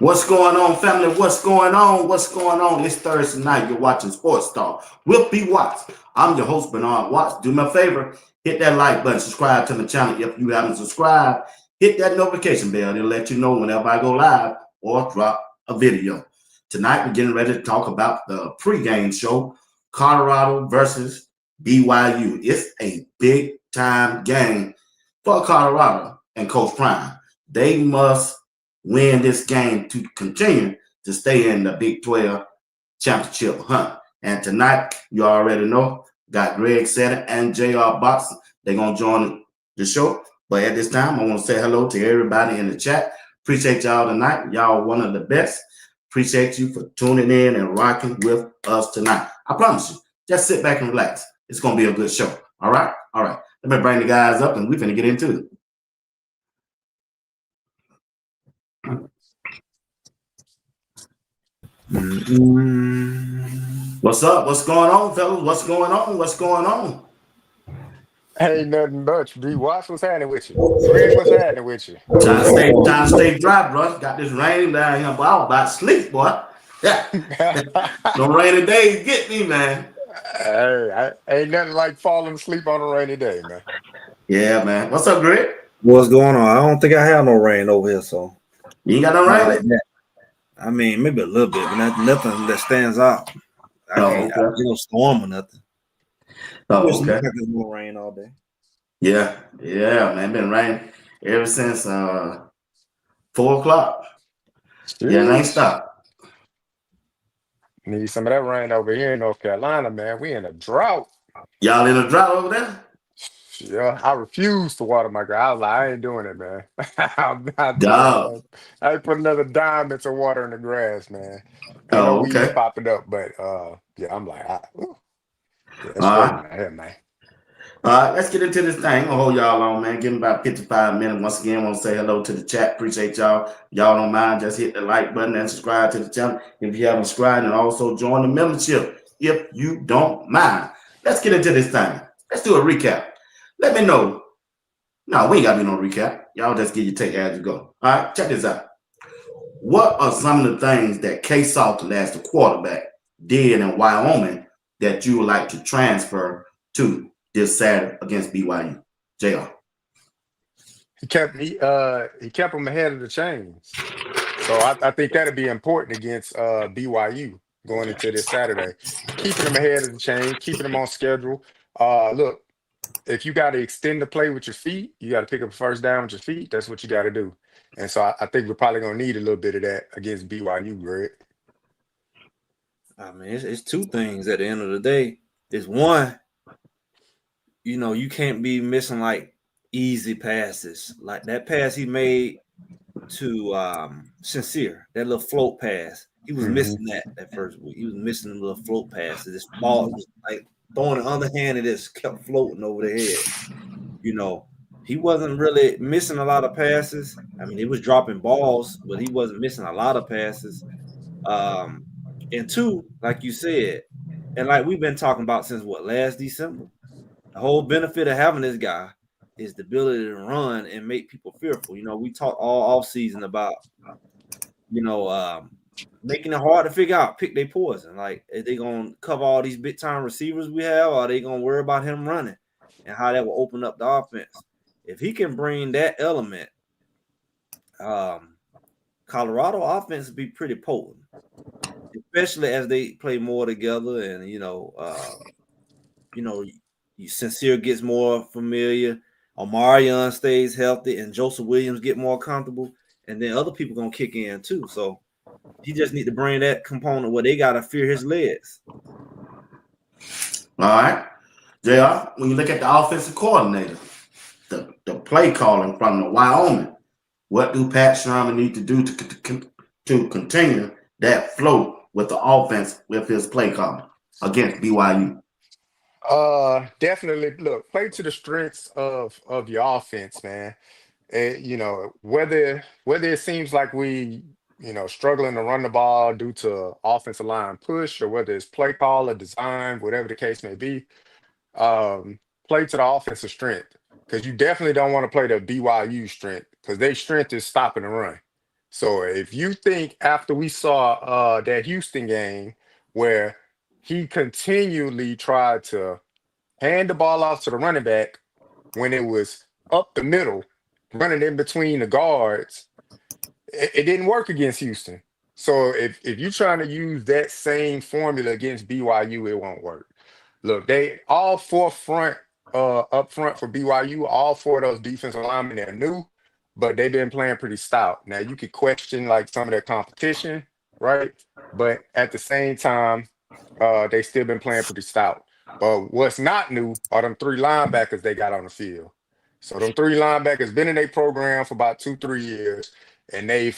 What's going on, family? What's going on? What's going on? It's Thursday night. You're watching Sports Talk with B. Watts. I'm your host, Bernard Watts. Do me a favor, hit that like button, subscribe to the channel if you haven't subscribed. Hit that notification bell. It'll let you know whenever I go live or drop a video. Tonight, we're getting ready to talk about the pregame show, Colorado versus BYU. It's a big-time game for Colorado and Coach Prime. They must win this game to continue to stay in the Big 12 championship hunt. And tonight, you already know, got Greg Setter and JR Boxing. They're going to join the show. But at this time, I want to say hello to everybody in the chat. Appreciate y'all tonight. Y'all one of the best. Appreciate you for tuning in and rocking with us tonight. I promise you, just sit back and relax. It's going to be a good show. All right? All right. Let me bring the guys up and we're going to get into it. What's up? What's going on, fellas? What's going on? What's going on? Ain't nothing much. B. Watts, what's happening with you? Greg, what's happening with you? Trying to stay dry, bro. Got this rain down here, but I was about to sleep, boy. Yeah. No rainy days get me, man. Hey, ain't nothing like falling asleep on a rainy day, man. Yeah, man. What's up, Greg? What's going on? I don't think I have no rain over here, so You ain't got no rain? like that. I mean, maybe a little bit, but nothing that stands out. I can't no storm or nothing. Oh, It's okay. like it's gonna rain all day. Yeah, man. Been raining ever since 4 o'clock. Yeah, it ain't stopped. Need some of that rain over here in North Carolina, man. We in a drought. Y'all in a drought over there? Yeah, I refuse to water my grass. I was like, I ain't doing it, man. I'm not doing Dog. it. I ain't put another dime into water in the grass, man. Ain't no Oh, weeds okay. popping up, but yeah, I'm like, yeah, it's All raining right. out here, man. All right, let's get into this thing. I'm gonna hold y'all on, man. Give me about 55 minutes. Once again, I want to say hello to the chat. Appreciate y'all. Y'all don't mind, just hit the like button and subscribe to the channel if you haven't subscribed, and also join the membership if you don't mind. Let's get into this thing. Let's do a recap. Let me know. No, we ain't gotta do no recap. Y'all just get your take as you go. All right, check this out. What are some of the things that K Salter, as the quarterback, did in Wyoming that you would like to transfer to this Saturday against BYU? JR. He kept him ahead of the chains. So I think that'd be important against BYU going into this Saturday. Keeping them ahead of the chain, keeping them on schedule. Look, if you got to extend the play with your feet, you got to pick up a first down with your feet. That's what you got to do. And so I think we're probably going to need a little bit of that against BYU, Greg. I mean, it's two things at the end of the day. It's one, you can't be missing like easy passes. Like that pass he made to Sincere, that little float pass. He was missing that first week. He was missing the little float passes. This ball was like throwing the underhand and just kept floating over the head. He wasn't really missing a lot of passes. I mean, he was dropping balls, but he wasn't missing a lot of passes. And two, like you said, and like we've been talking about since last December, the whole benefit of having this guy is the ability to run and make people fearful. We talked all off season about, making it hard to figure out, pick their poison. Like, are they going to cover all these big time receivers we have, or are they going to worry about him running and how that will open up the offense? If he can bring that element, Colorado offense will be pretty potent, especially as they play more together and, Sincere gets more familiar, Omarion stays healthy, and Joseph Williams get more comfortable, and then other people going to kick in too. So he just need to bring that component where they got to fear his legs. All right. JR, when you look at the offensive coordinator, the play calling from the Wyoming, what do Pat Sherman need to do to continue that flow with the offense with his play calling against BYU? Definitely. Look, play to the strengths of your offense, man. Whether it seems like we struggling to run the ball due to offensive line push, or whether it's play call or design, whatever the case may be, play to the offensive strength, because you definitely don't want to play the BYU strength, because their strength is stopping the run. So if you think after we saw that Houston game where he continually tried to hand the ball off to the running back when it was up the middle, running in between the guards, it didn't work against Houston. So if you're trying to use that same formula against BYU, it won't work. Look, they all four front up front for BYU, all four of those defensive linemen, they're new, but they've been playing pretty stout. Now you could question like some of their competition, right? But at the same time, they still been playing pretty stout. But what's not new are them three linebackers they got on the field. So them three linebackers been in their program for about 2-3 years, and they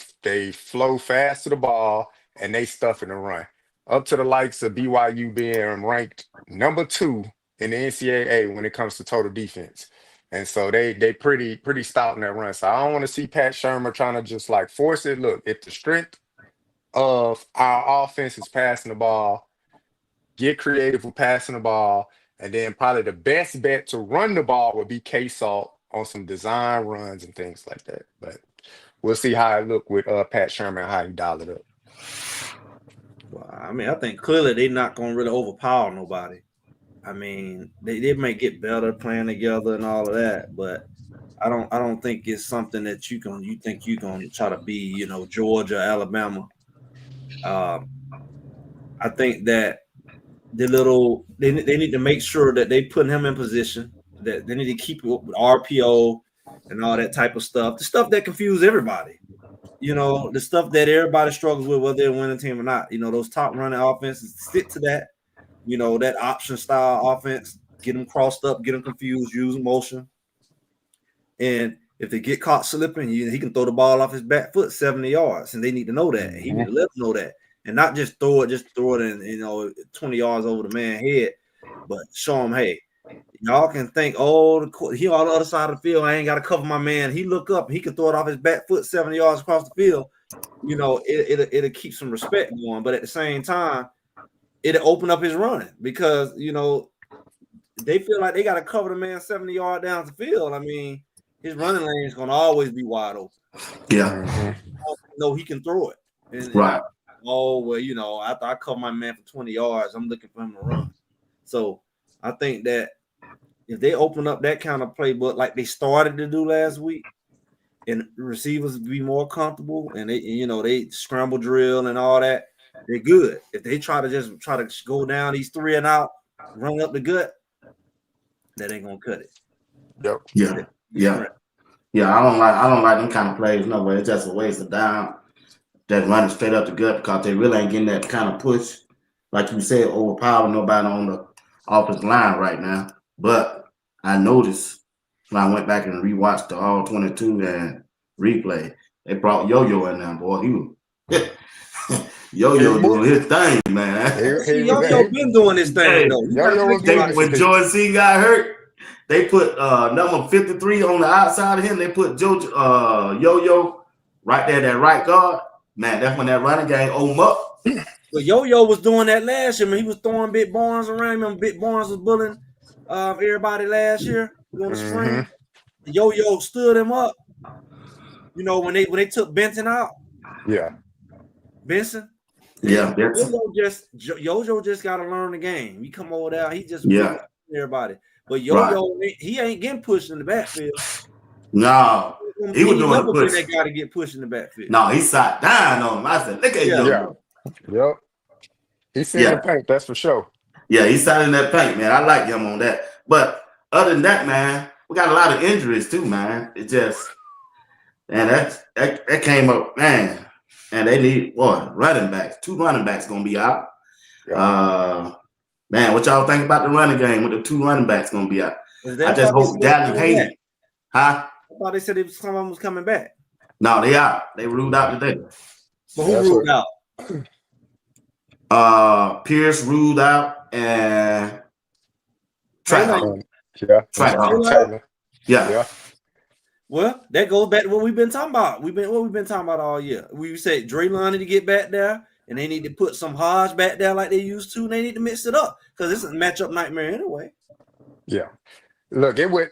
flow fast to the ball and they stuff in the run. Up to the likes of BYU being ranked number 2 in the NCAA when it comes to total defense. And so they pretty stout in that run. So I don't want to see Pat Shermer trying to just like force it. Look, if the strength of our offense is passing the ball, get creative with passing the ball, and then probably the best bet to run the ball would be K-Salt on some design runs and things like that. But we'll see how it look with Pat Shermer and how he dial it up. Well, I mean, I think clearly they're not going to really overpower nobody. I mean, they may get better playing together and all of that, but I don't think it's something that you think you're gonna try to be, Georgia, Alabama. I think that they need to make sure that they put him in position, that they need to keep it with RPO and all that type of stuff, the stuff that confuses everybody. The stuff that everybody struggles with, whether they're winning team or not. Those top running offenses, stick to that. That option style offense, get them crossed up, get them confused, use motion. And if they get caught slipping, he can throw the ball off his back foot 70 yards. And they need to know that. He need to let them know that. And not just throw it in, 20 yards over the man's head, but show him, hey, y'all can think, he on the other side of the field. I ain't got to cover my man. He look up, he can throw it off his back foot 70 yards across the field. It'll keep some respect going. But at the same time, it'll open up his running because, they feel like they got to cover the man 70 yards down the field. I mean, his running lane is going to always be wide open. Yeah. No, he can throw it. Right. After I cover my man for 20 yards, I'm looking for him to run. So I think that if they open up that kind of playbook like they started to do last week, and receivers be more comfortable, and they scramble drill and all that, they're good. If they try to go down these 3 and out, run up the gut, that ain't gonna cut it. Yep. Yeah. I don't like them kind of plays. No way. It's just a waste of down. That running straight up the gut because they really ain't getting that kind of push, like you said, overpower nobody on the offensive line right now. But I noticed when I went back and rewatched the All 22 and replay, they brought Yo-Yo in there, boy. He was Yo-Yo doing his thing, man. Yo-Yo been doing his thing, though. When Jordan C got hurt, they put number 53 on the outside of him. They put Yo-Yo right there, that right guard. Man, that's when that running game opened up. But Yo-Yo was doing that last year. He was throwing Big Barnes around him. Big Barnes was bullying everybody last year during the spring. Yo-Yo stood him up. When they took Benson out. Yeah. Benson. Yeah. Yo-Yo just got to learn the game. He come over there. He just everybody. But Yo-Yo, he ain't getting pushed in the backfield. No. He was doing the push. That got to get pushed in the backfield. No, he sat down on him. I said, look at Yo-Yo. Yep. He's in the paint, that's for sure. Yeah, he sat in that paint, man. I like him on that. But other than that, man, we got a lot of injuries too, man. It just, man, that came up, man. And they need running backs. 2 running backs gonna be out. Yeah. Man, what y'all think about the running game with the 2 running backs gonna be out? I just hope Dallas Hayden. Huh? I thought they said someone was coming back. No, they out. They ruled out today. But who ruled out? Pierce ruled out and Track. Yeah. Well, that goes back to what we've been talking about. We've been talking about all year. We said Draylon need to get back there, and they need to put some Hodge back there like they used to, and they need to mix it up because it's a matchup nightmare anyway. Yeah. Look, it would.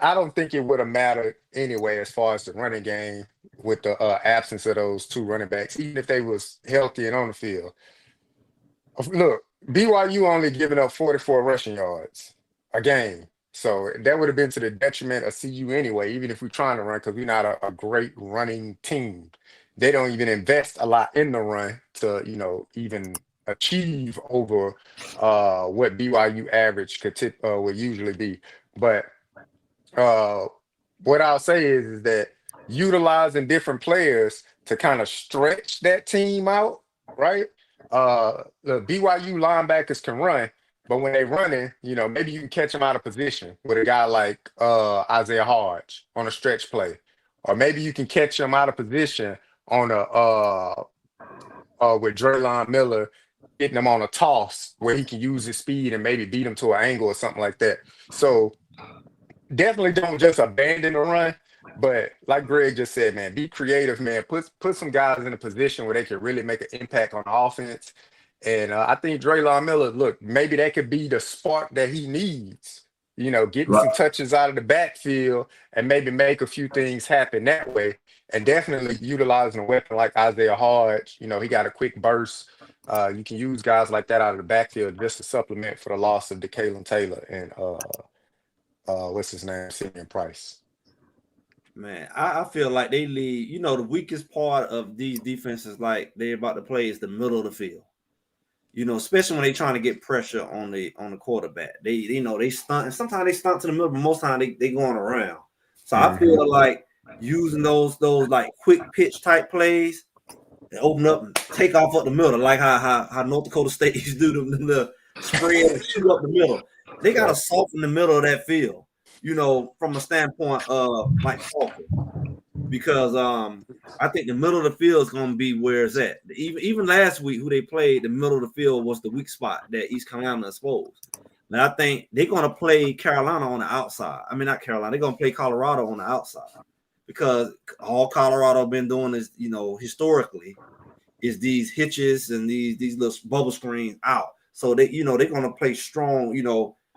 I don't think it would have mattered anyway as far as the running game with the absence of those two running backs, even if they was healthy and on the field. Look, BYU only giving up 44 rushing yards a game. So that would have been to the detriment of CU anyway, even if we're trying to run, because we're not a great running team. They don't even invest a lot in the run to, even achieve over what BYU average would usually be. But uh, what I'll say is that utilizing different players to kind of stretch that team out, right? The BYU linebackers can run, but when they running, maybe you can catch them out of position with a guy like Isaiah Hodge on a stretch play, or maybe you can catch them out of position on with Draylon Miller getting them on a toss where he can use his speed and maybe beat them to an angle or something like that. So definitely don't just abandon the run, but like Greg just said, man, be creative, man. Put some guys in a position where they can really make an impact on offense. And I think Draylon Miller, look, maybe that could be the spark that he needs. Getting some Right. touches out of the backfield and maybe make a few things happen that way. And definitely utilizing a weapon like Isaiah Hodge. He got a quick burst. You can use guys like that out of the backfield just to supplement for the loss of DeKalin Taylor and what's his name, Simeon Price. Man, I feel like they leave. The weakest part of these defenses, like they're about to play, is the middle of the field. Especially when they're trying to get pressure on the quarterback. They stunt, and sometimes they stunt to the middle, but most time they going around. So I feel like using those like quick pitch type plays and open up and take off up the middle, like how North Dakota State used to do the spread and shoot up the middle. They got to soften the middle of that field, from a standpoint of like Falcon. Because I think the middle of the field is going to be where it's at. Even last week, who they played, the middle of the field was the weak spot that East Carolina exposed. And I think they're going to play Carolina on the outside. I mean, not Carolina. They're going to play Colorado on the outside because all Colorado been doing is, historically, is these hitches and these little bubble screens out. So they're going to play strong,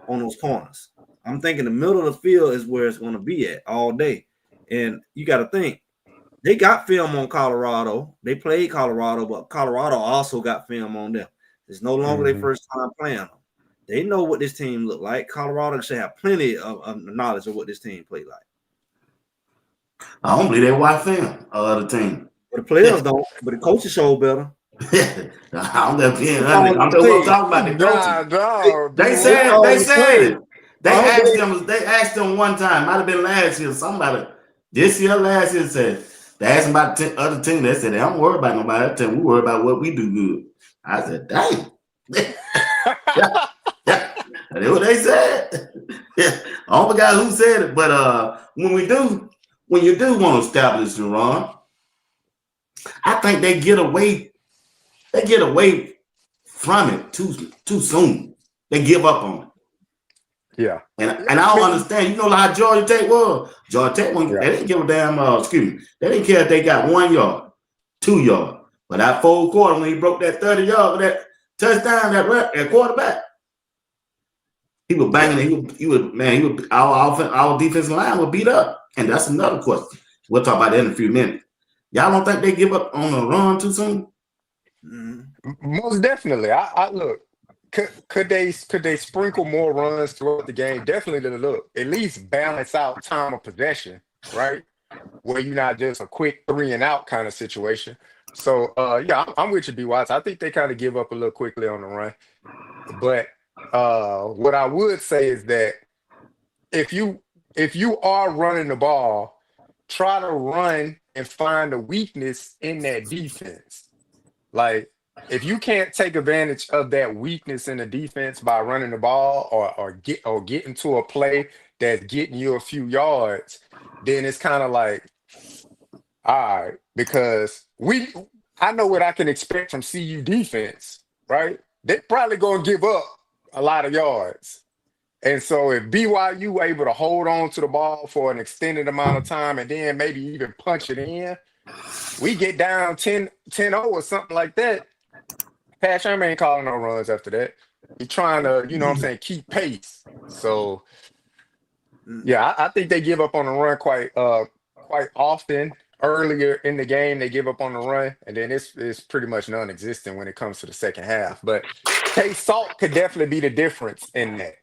on those corners. I'm thinking the middle of the field is where it's going to be at all day. And you got to think, they got film on Colorado. They played Colorado, but Colorado also got film on them. It's no longer their first time playing them. They know what this team look like. Colorado should have plenty of knowledge of what this team played like. I don't believe they watch film of the team. But the players don't, but the coaches show better. I'm just being honest. I'm just talking about the coaches. They said it. They asked them one time, might have been last year, somebody this year, last year said, they asked them about the other team. They said, they don't worry about nobody. We worry about what we do good. I said, dang. yeah. That's what they said. I forgot who said it, but when you do want to establish the run, I think they get away from it too soon. They give up on it. Yeah. And I don't understand. How Georgia Tech was. Georgia Tech, they didn't give a damn, they didn't care if they got 1 yard, 2 yard. But that fourth quarter, when he broke that 30 yard with that touchdown, that quarterback, he was banging. Our defensive line would beat up. And that's another question. We'll talk about that in a few minutes. Y'all don't think they give up on the run too soon? Most definitely. I look. Could they sprinkle more runs throughout the game? Definitely to look at least balance out time of possession, right? Where you're not just a quick 3 and out kind of situation. So I'm with you, B Watts. I think they kind of give up a little quickly on the run. But what I would say is that if you are running the ball, try to run and find a weakness in that defense. Like, if you can't take advantage of that weakness in the defense by running the ball or get into a play that's getting you a few yards, then it's kind of like, all right, because I know what I can expect from CU defense, right? They're probably gonna give up a lot of yards. And so if BYU able to hold on to the ball for an extended amount of time and then maybe even punch it in, we get down 10-0 or something like that. Pat Sherman ain't calling no runs after that. He's trying to, keep pace. So, yeah, I think they give up on the run quite often earlier in the game they give up on the run, and then it's pretty much non-existent when it comes to the second half. But K Salt could definitely be the difference in that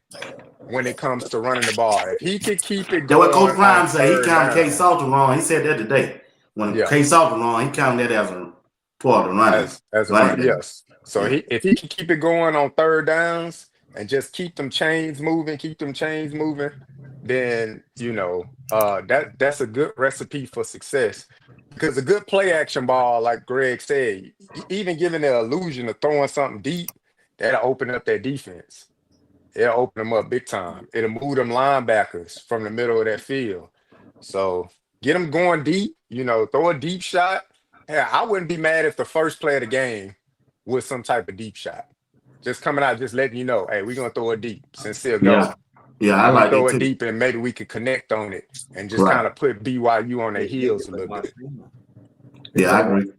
when it comes to running the ball. If he could keep it That's what Coach going on Prime said. He third counted K down, Salt wrong. He said that today. When yeah, K Salt wrong, he counted that as a part of running. as a running run, back. yes. So Yeah. if he can keep it going on third downs and just keep them chains moving, then that's a good recipe for success. Because a good play action ball, like Greg said, even giving the illusion of throwing something deep, that'll open up that defense. It'll open them up big time. It'll move them linebackers from the middle of that field. So get them going deep, throw a deep shot. Yeah, I wouldn't be mad if the first play of the game was some type of deep shot. Just coming out, just letting you know, hey, we're going to throw it deep. Sincere go. Yeah. Yeah, I Let me like throw it it too. deep and maybe we could connect on it and just Right. kind of put BYU on their heels a little bit. Yeah, I agree.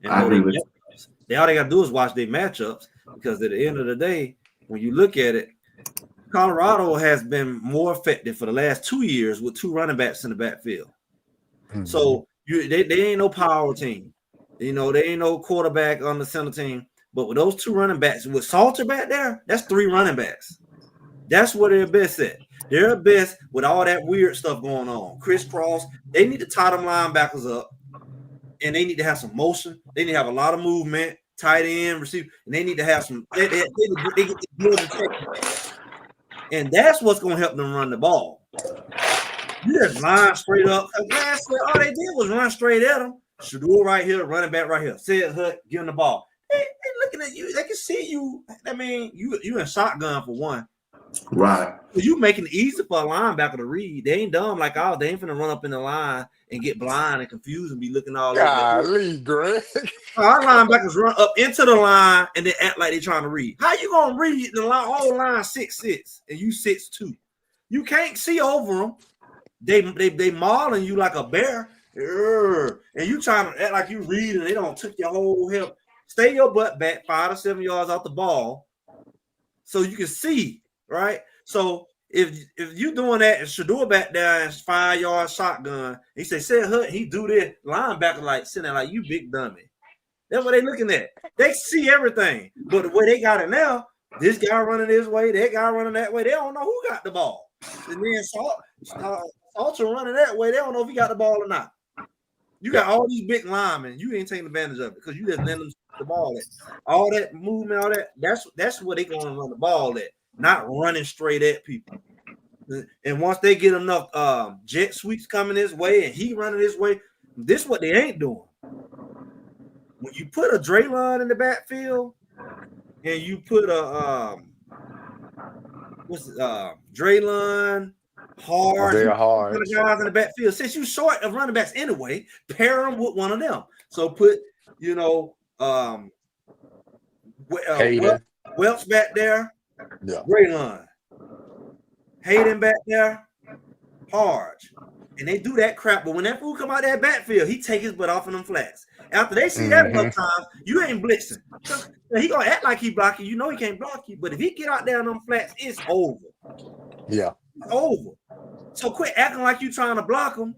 I agree with you. All they got to do is watch their matchups, because at the end of the day, when you look at it, Colorado has been more effective for the last 2 years with 2 running backs in the backfield. Mhm. So they ain't no power team. They ain't no quarterback on the center team. But with those 2 running backs, with Salter back there, that's 3 running backs. That's where they're best at. They're best with all that weird stuff going on. Crisscross. They need to tie them linebackers up, and they need to have some motion. They need to have a lot of movement, tight end, receiver, and they need to have some. They get to build and check. And that's what's going to help them run the ball. You just line straight up. Last year, all they did was run straight at them. Shador right here, running back right here. Said Hut, give him the ball. They looking at you. They can see you. I mean, you in shotgun for one. Right. You making it easy for a linebacker to read. They ain't dumb like ours. They ain't finna run up in the line and get blind and confused and be looking all over. Golly, Greg. Our linebackers run up into the line and then act like they trying to read. How you gonna read the line? Whole line 6'6" and you 6'2". You can't see over them. They mauling you like a bear, and you trying to act like you read and they don't took your whole hip. Stay your butt back 5 to 7 yards off the ball, so you can see, right? So if you doing that and Shador back there is 5 yard shotgun, he say Hut, he do this, linebacker like sitting there like you big dummy. That's what they looking at. They see everything, but the way they got it now, this guy running this way, that guy running that way, they don't know who got the ball. And then Salter running that way, they don't know if he got the ball or not. You got all these big linemen, you ain't taking advantage of it because you just let them the ball at. All that movement, all that, that's where they going to run the ball at, not running straight at people. And once they get enough jet sweeps coming this way and he running this way, this is what they ain't doing. When you put a Draylon in the backfield and you put a Draylon, Hard, guys in the backfield, since you short of running backs anyway, pair them with one of them. So put Welch back there, Draylon, Hayden back there, Hard. And they do that crap, but when that fool come out that backfield, he take his butt off in them flats. After they see that enough times, you ain't blitzing. He gonna act like he blocking. You know he can't block you, but if he get out there in them flats, it's over. Yeah, it's over. So quit acting like you trying to block him.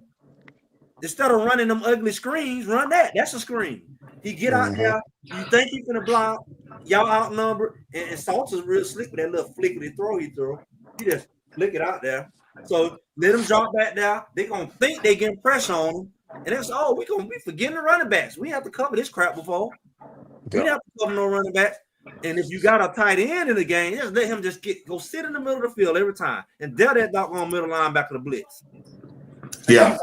Instead of running them ugly screens, run that. That's a screen. He get out there. You think he finna block? Y'all outnumbered, and Salter's real slick with that little flickety throw he throw. He just flick it out there. So let them drop back there. They gonna think they getting pressure on them, and that's we forgetting the running backs. We have to cover this crap before. We don't have to cover no running backs. And if you got a tight end in the game, just let him go sit in the middle of the field every time and dare that doggone middle linebacker to blitz. Yeah.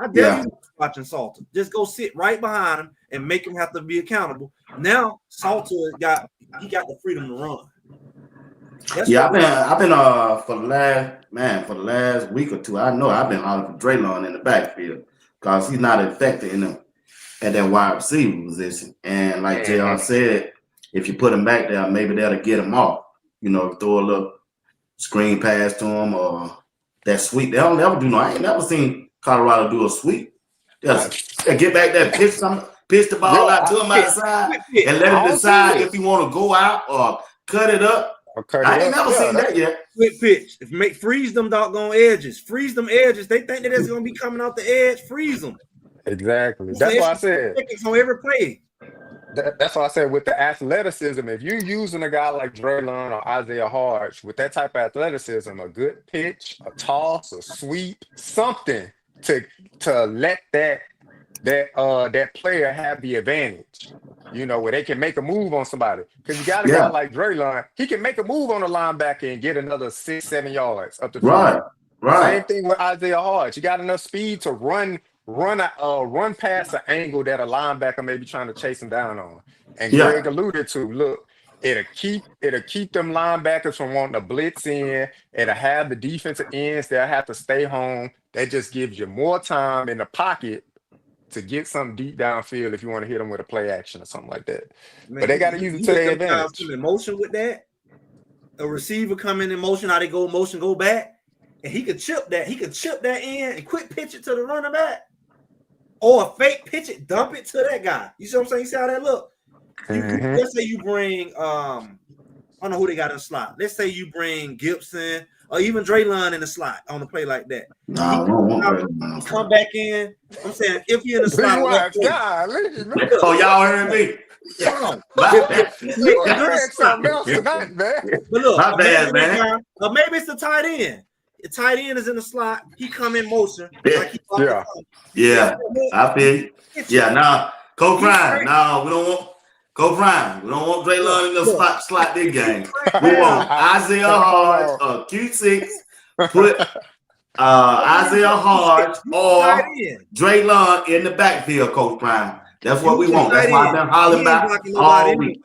I dare you watching Salter. Just go sit right behind him and make him have to be accountable. Now Salter got the freedom to run. I've been for the last week or two. I know I've been hollering for Draylon in the backfield because he's not effective at that wide receiver position. And like JR said, if you put him back there, maybe that'll get him off. Throw a little screen pass to him or that sweep. They don't never do no. I ain't never seen Colorado do a sweep. Just get back there, pitch the ball out to him outside, and let him decide if he want to go out or cut it up. I ain't never seen that yet. Quick pitch. Freeze them doggone edges. Freeze them edges. They think that it's gonna be coming off the edge. Freeze them. Exactly. That's why I said. On every play. That's why I said with the athleticism, if you're using a guy like Draylon or Isaiah Hodge with that type of athleticism, a good pitch, a toss, a sweep, something to let that player have the advantage, where they can make a move on somebody. Because you got a guy like Draylon, he can make a move on the linebacker and get another 6-7 yards up the field. Same thing with Isaiah Hodge. You got enough speed to run past an angle that a linebacker may be trying to chase him down on. And Greg alluded to, look, it'll keep them linebackers from wanting to blitz in. It'll have the defensive ends they'll have to stay home. That just gives you more time in the pocket to get something deep downfield if you want to hit them with a play action or something like that. Man, but they got to use it to their advantage. In motion with that, a receiver coming in motion, how they go motion, go back, and he could chip that. He could chip that in and quick pitch it to the running back. Or a fake pitch it, dump it to that guy. You see what I'm saying? You see how that look? Let's say you bring, I don't know who they got in the slot. Let's say you bring Gibson or even Draylon in the slot on a play like that. Come back in. I'm saying if you're in the slot. Oh, y'all heard me? But look, my bad, man. Or maybe it's the tight end. The tight end is in the slot. He come in motion. Like I feel. Yeah, Coach Ryan. No, we don't want Coach Ryan. We don't want Draylon in the slot this game. We want Isaiah Hodge, Q6. Put Isaiah Hodge or Draylon in the backfield, Coach Ryan. That's what we want. That's why I've been hollering about all week.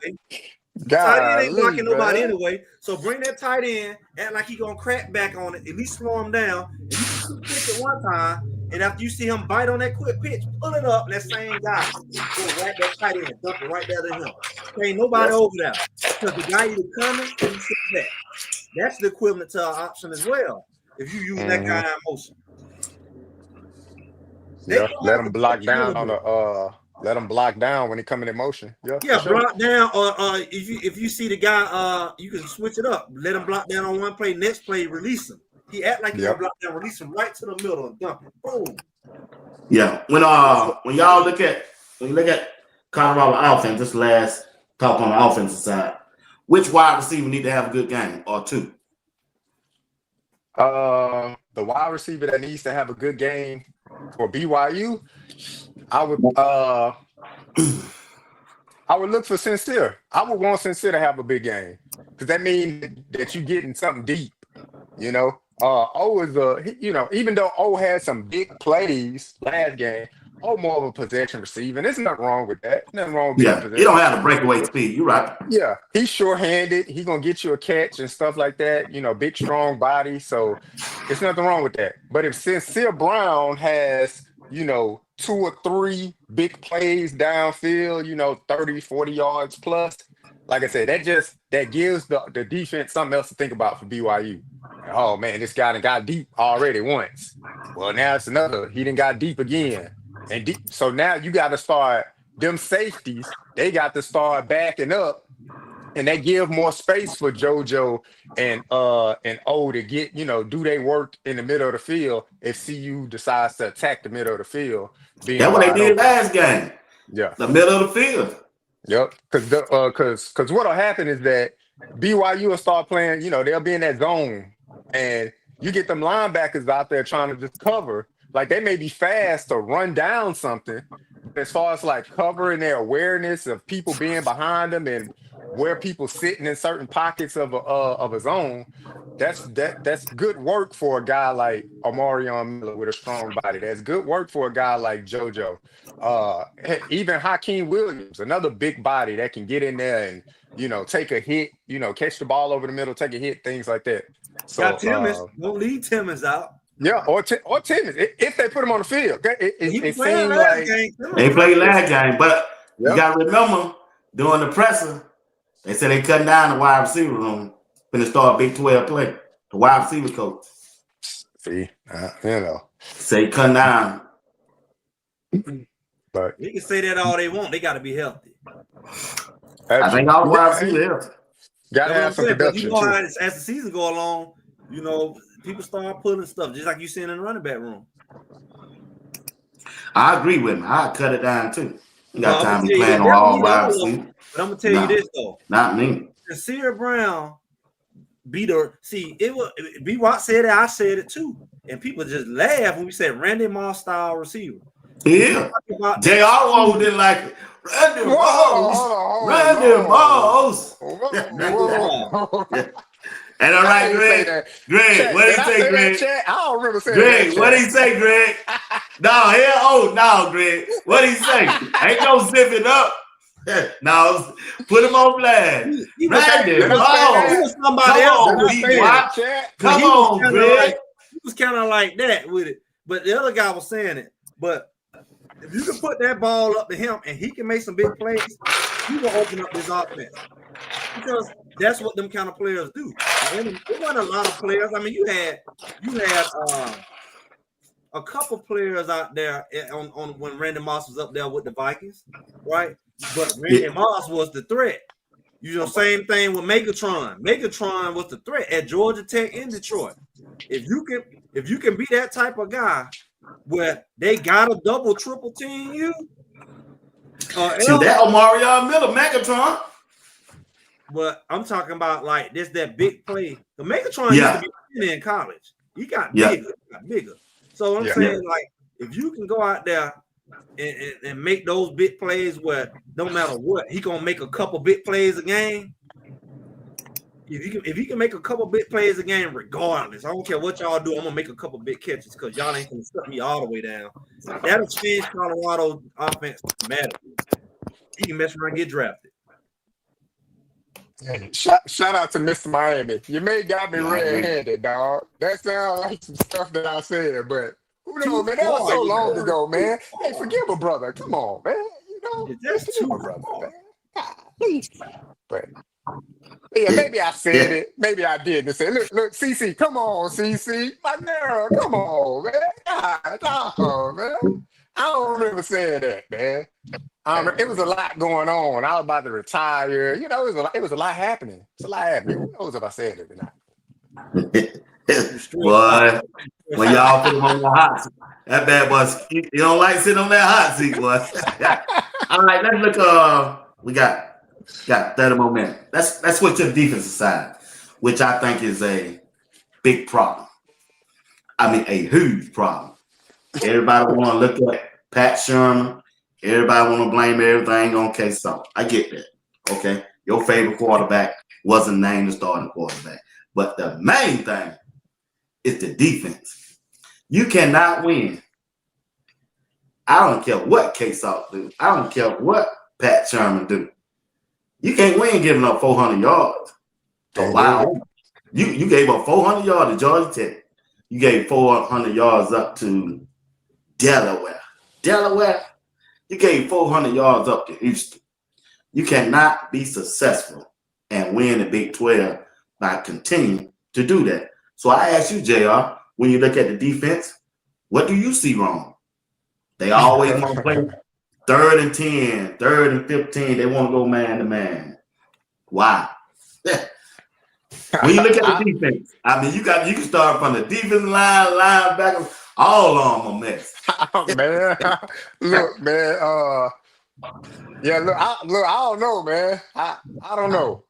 Tight end ain't blocking nobody anyway. So bring that tight end, act like he gonna crack back on it, at least slow him down. And you can pitch it one time, and after you see him bite on that quick pitch, pull it up, and that same guy go right that tight end, dump it right there to him. There ain't nobody over there. Because the guy either coming and you sit back. That's the equivalent to an option as well. If you use that guy in motion. Let him block down on the let him block down when he coming in motion. Block down, or if you see the guy, you can switch it up. Let him block down on one play, next play, release him. He act like he's gonna block down, release him right to the middle and dump it. Boom. Yeah. When y'all look at Colorado offense, this last talk on the offensive side, which wide receiver need to have a good game or two? The wide receiver that needs to have a good game for BYU, I would look for Sincere. I would want Sincere to have a big game because that means that you're getting something deep. O is even though O had some big plays last game, O more of a possession receiver. And there's nothing wrong with that. Nothing wrong with he don't have the breakaway speed. You're right. Yeah, he's sure-handed. He's gonna get you a catch and stuff like that. big, strong body. So there's nothing wrong with that. But if Sincere Brown has 2 or 3 big plays downfield, 30, 40 yards plus, like I said, that gives the defense something else to think about for BYU. Oh man, this guy done got deep already once. Well, now it's another. He done got deep again. And deep. So now you got to start them safeties. They got to start backing up, and they give more space for JoJo and O to get do their work in the middle of the field. If CU decides to attack the middle of the field, that's what they did last game. Yeah, the middle of the field. Yep, because what'll happen is that BYU will start playing. They'll be in that zone, and you get them linebackers out there trying to just cover. Like they may be fast to run down something, but as far as like covering their awareness of people being behind them and where people sitting in certain pockets of a zone, that's good work for a guy like Omarion Miller with a strong body. That's good work for a guy like JoJo. Even Hakeem Williams, another big body that can get in there and take a hit, catch the ball over the middle, take a hit, things like that. So got Timmons. Don't leave Timmons out. Yeah, or Timmons if they put him on the field. It seems like they played last game, but you got to remember during the presser, they said they cutting down the wide receiver room when they start Big 12 play. The wide receiver coach. See, say cutting down. But you can say that all they want. They got to be healthy. I think all the wide receivers healthy. Got to have some production too. As the season go along, people start pulling stuff just like you seen in the running back room. I agree with him. I cut it down too. You got I'm gonna time to tell be you playing this. on They don't all need wide all of receivers. them. But I'm gonna tell you No, this though. not me. Nasir Brown beat her. See, it was B. Watt said it. I said it too. And people just laugh when we said Randy Moss style receiver. Yeah. JR one who didn't like it. Randy Moss. Randy Moss. Whoa. And all I right, didn't say Greg. that. Greg, Chat, what did did he I say, say Greg? that, chat? I don't remember saying Greg, that. what did he say, Greg? No, hell, oh, no, Greg. What did he say? Ain't no zipping up. No, put him on blast. He was, Randy Did I say he Moss. that? was somebody Come else. on, Did I B. say Watt. that, chat? Come He was on, kinda Greg. like, he was kind of like that with it. But the other guy was saying it. But if you can put that ball up to him and he can make some big plays, he will open up this offense. Because that's what them kind of players do. And it wasn't a lot of players. I mean, you had a couple players out there on when Randy Moss was up there with the Vikings, right? But Randy Moss was the threat. You know, same thing with Megatron. Megatron was the threat at Georgia Tech in Detroit. If you can be that type of guy where they gotta double, triple team you, See that Omarion Miller, Megatron. but I'm talking about like this that big play. The Megatron used to be in college. He got bigger. So I'm saying like if you can go out there and make those big plays where no matter what, he gonna make a couple big plays a game. If you can make a couple big plays a game, regardless, I don't care what y'all do, I'm gonna make a couple big catches because y'all ain't gonna shut me all the way down. That'll change Colorado offense dramatically. He can mess around and get drafted. Shout out to Mr. Miami. You may got me red-handed, dog. That sounds like some stuff that I said, but who knows, man? That was so long ago, man. Hey, forgive a brother. Come on, man. You know, forgive a brother, man. Please. But yeah, maybe I said it. Maybe I didn't say, look, CC, come on, CC. My girl, come on, man. God, man. I don't remember saying that, man. It was a lot going on. I was about to retire. You know, it was a lot happening. It's a lot happening. Who knows if I said it or not? Boy, when y'all put him on the hot seat, that bad boy, you don't like sitting on that hot seat, boy. All right, let's look. We got 30 more minutes. Let's switch to the defensive side, which I think is a big problem. I mean, a huge problem. Everybody want to look at Pat Sherman. Everybody want to blame everything on K-Salt. I get that. Okay. Your favorite quarterback wasn't named the starting quarterback. But the main thing is the defense. You cannot win. I don't care what K-Salt do. I don't care what Pat Sherman do. You can't win giving up 400 yards. Oh, wow. You gave up 400 yards to Georgia Tech. You gave 400 yards up to Delaware. You gave 400 yards up to Houston. You cannot be successful and win the Big 12 by continuing to do that. So I ask you, JR, when you look at the defense, what do you see wrong? They always want to play 3rd and 10, 3rd and 15. They want to go man to man. Why? When you look at the defense, I mean, you can start from the defense line, linebacker, all of them a mess. Man, look, man. Yeah, look, I don't know, man. I don't know.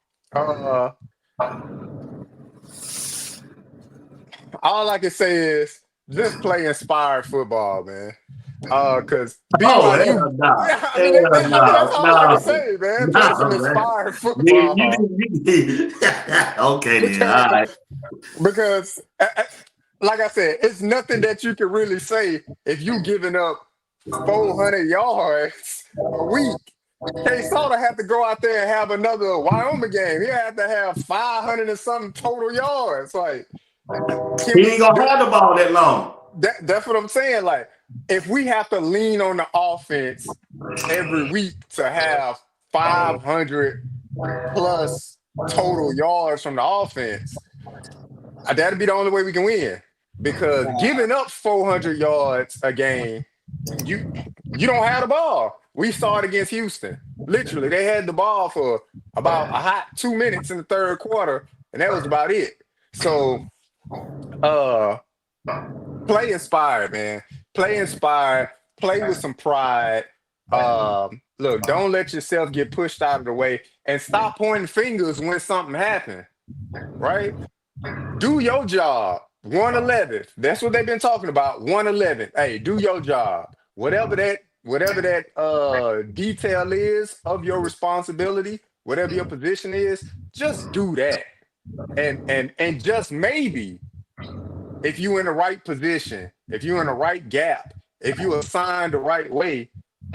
All I can say is just play inspired football, man. Because BYU, that's all I can say, man. Play some inspired football. Okay, then. All right. Because, like I said, it's nothing that you can really say if you giving up 400 yards a week. K-Sota have to go out there and have another Wyoming game. He had to have 500 and something total yards. Like, he ain't gonna have the ball that long. That's what I'm saying. Like, if we have to lean on the offense every week to have 500 plus total yards from the offense, that'd be the only way we can win. Because giving up 400 yards a game, you don't have the ball. We started against Houston. Literally, they had the ball for about a hot 2 minutes in the third quarter, and that was about it. So, play inspired, man. Play inspired. play with some pride. Look, don't let yourself get pushed out of the way, and stop pointing fingers when something happens. Right? Do your job. 111. That's what they've been talking about. 111. Hey, do your job. Whatever that detail is of your responsibility, whatever your position is, just do that. And just maybe, if you're in the right position, if you're in the right gap, if you assigned the right way,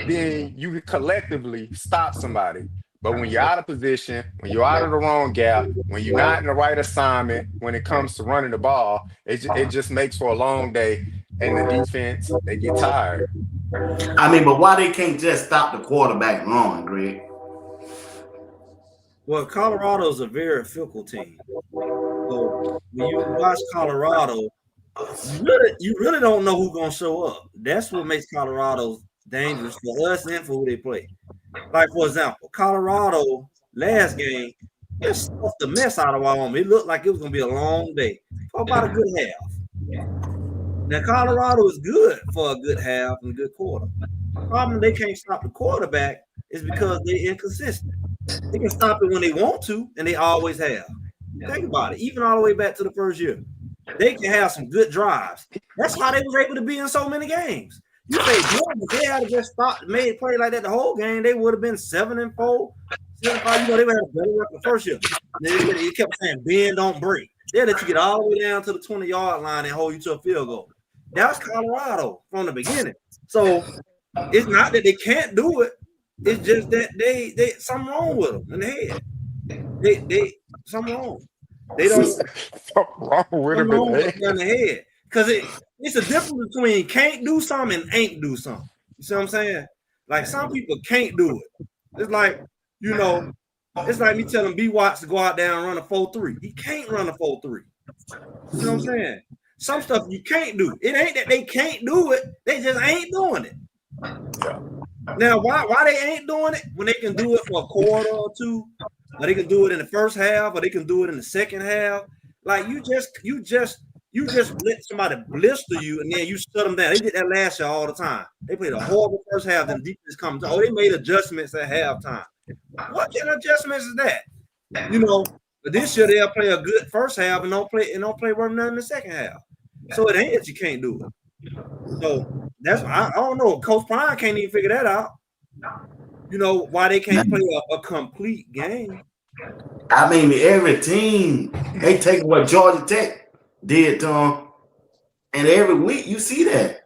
then you can collectively stop somebody. But when you're out of position, when you're out of the wrong gap, when you're not in the right assignment, when it comes to running the ball, it just makes for a long day. And the defense, they get tired. I mean, but why they can't just stop the quarterback long, Greg? Well, Colorado's a very fickle team. So when you watch Colorado, you really don't know who's gonna show up. That's what makes Colorado dangerous for us and for who they play. Like, for example, Colorado last game just stuffed the mess out of Wyoming. It looked like it was gonna be a long day for about a good half. Now Colorado is good for a good half and a good quarter. The problem they can't stop the quarterback is because they're inconsistent. They can stop it when they want to, and they always have. Think about it. Even all the way back to the first year, they can have some good drives. That's why they was able to be in so many games. You say Georgia, they had to just stop, made play like that the whole game, they would have been 7-4, 7-5. You know, they would have a better record the first year. They kept saying bend, don't break. They let you get all the way down to the 20-yard line and hold you to a field goal. That's Colorado from the beginning. So it's not that they can't do it. It's just that they something wrong with them in the head. They something wrong. They don't Something wrong with them in the head. Because it's a difference between can't do something and ain't do something. You see what I'm saying? Like, some people can't do it. It's like, you know, it's like me telling B. Watts to go out there and run a 4.3. He can't run a 4.3. You know what I'm saying? Some stuff you can't do. It ain't that they can't do it. They just ain't doing it. Yeah. Now, why they ain't doing it when they can do it for a quarter or two, or they can do it in the first half, or they can do it in the second half? Like, you just let somebody blister you, and then you shut them down. They did that last year all the time. They played a horrible first half, then defense comes. Oh, they made adjustments at halftime. What kind of adjustments is that? You know, but this year they'll play a good first half and don't play worth nothing in the second half. So it ain't that you can't do it. So that's I don't know. Coach Prime can't even figure that out. You know why they can't play a complete game. I mean, every team, they take what Georgia Tech did to them, and every week you see that.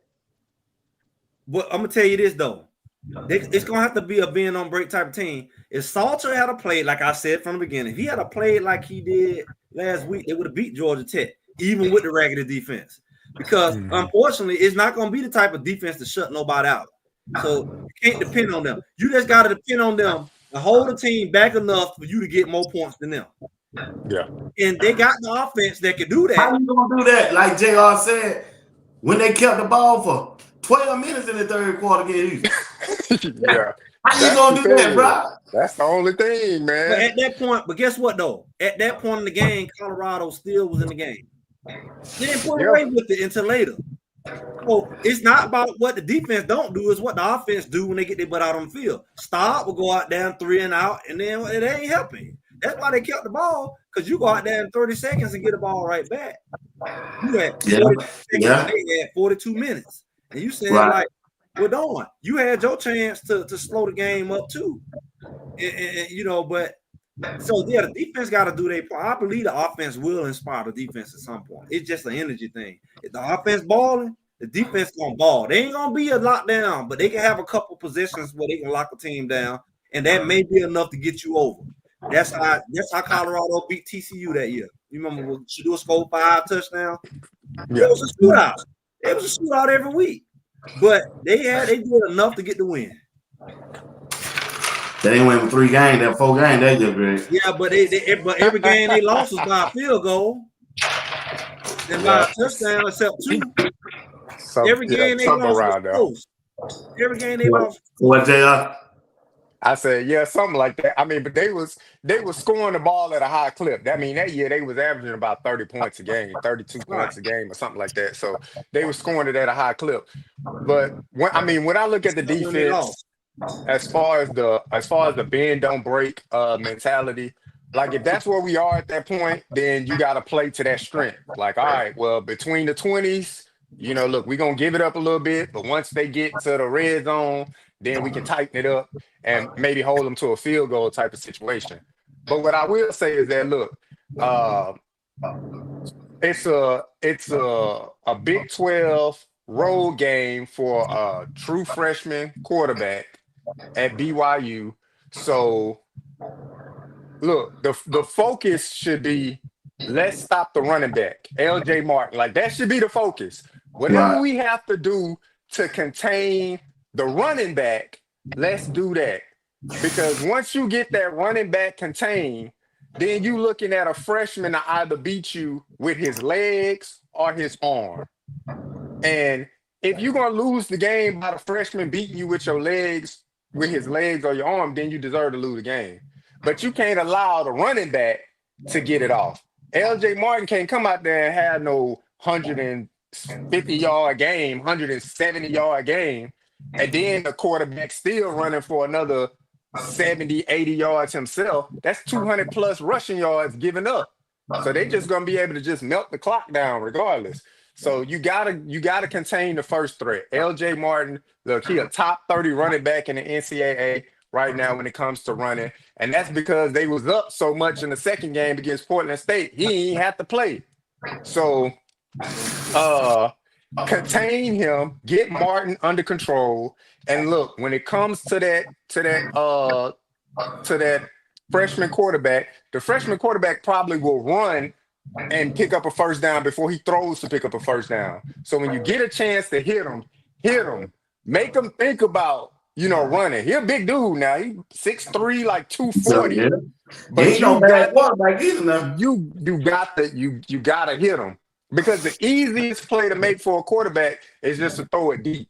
But I'm gonna tell you this though, it's gonna have to be a bend on break type of team. If Salter had a play, like I said from the beginning, if he had a play like he did last week, they would have beat Georgia Tech, even with the raggedy defense. Because unfortunately, it's not gonna be the type of defense to shut nobody out. So you can't depend on them. You just gotta depend on them to hold the team back enough for you to get more points than them. Yeah. And they got the offense that can do that. How you gonna do that? Like JR said, when they kept the ball for 12 minutes in the third quarter against Houston. Yeah. How you gonna do that, bro? That's the only thing, man. But at that point, but guess what though? At that point in the game, Colorado still was in the game. They didn't put away with it until later. So it's not about what the defense don't do, it's what the offense do when they get their butt out on the field. Stop will go out down 3 and out, and then it ain't helping. That's why they kept the ball, because you go out there in 30 seconds and get the ball right back. You had 40 seconds, they had 42 minutes. And you said, like, well, Dawn, you had your chance to slow the game up too. And you know, but so yeah, the defense got to do their part. I believe the offense will inspire the defense at some point. It's just an energy thing. If the offense balling, the defense gonna ball. They ain't gonna be a lockdown, but they can have a couple possessions where they can lock a team down, and that may be enough to get you over. That's how Colorado beat TCU that year. You remember when Shador scored 5 touchdowns? Yeah. It was a shootout. It was a shootout every week, but they did enough to get the win. They didn't win for 3 games. That 4 games, they did great. Yeah, but every game they lost was by a field goal and by a touchdown, except 2. Every game they lost was close. Every game they lost. What, JR? I said, yeah, something like that. I mean, but they was scoring the ball at a high clip. I mean, that year they was averaging about 30 points a game, 32 Right. points a game or something like that. So they were scoring it at a high clip. But when I look at the When they lost. defense, as far as the bend don't break mentality, like if that's where we are at that point, then you got to play to that strength. Like, all right, well, between the 20s, look, we're gonna give it up a little bit, but once they get to the red zone, then we can tighten it up and maybe hold them to a field goal type of situation. But what I will say is that look, uh, it's a Big 12 road game for a true freshman quarterback at BYU. So look, the focus should be let's stop the running back, LJ Martin. Like that should be the focus. Whatever Right. we have to do to contain the running back, let's do that. Because once you get that running back contained, then you looking at a freshman to either beat you with his legs or his arm. And if you're gonna lose the game by the freshman beating you with your legs, with his legs or your arm, then you deserve to lose the game. But you can't allow the running back to get it off. LJ Martin can't come out there and have no 150-yard game, 170-yard game, and then the quarterback still running for another 70, 80 yards himself. That's 200 plus rushing yards given up. So they just gonna be able to just melt the clock down regardless. So you gotta contain the first threat. LJ Martin, look, he a top 30 running back in the NCAA right now when it comes to running. And that's because they was up so much in the second game against Portland State. He ain't have to play. So contain him, get Martin under control. And look, when it comes to that freshman quarterback, the freshman quarterback probably will run and pick up a first down before he throws to pick up a first down. So when you get a chance to hit him, make him think about, running. He a big dude now. He 6'3", like 240. Yeah. But He ain't no bad quarterback either now. you gotta hit him. Because the easiest play to make for a quarterback is just to throw it deep.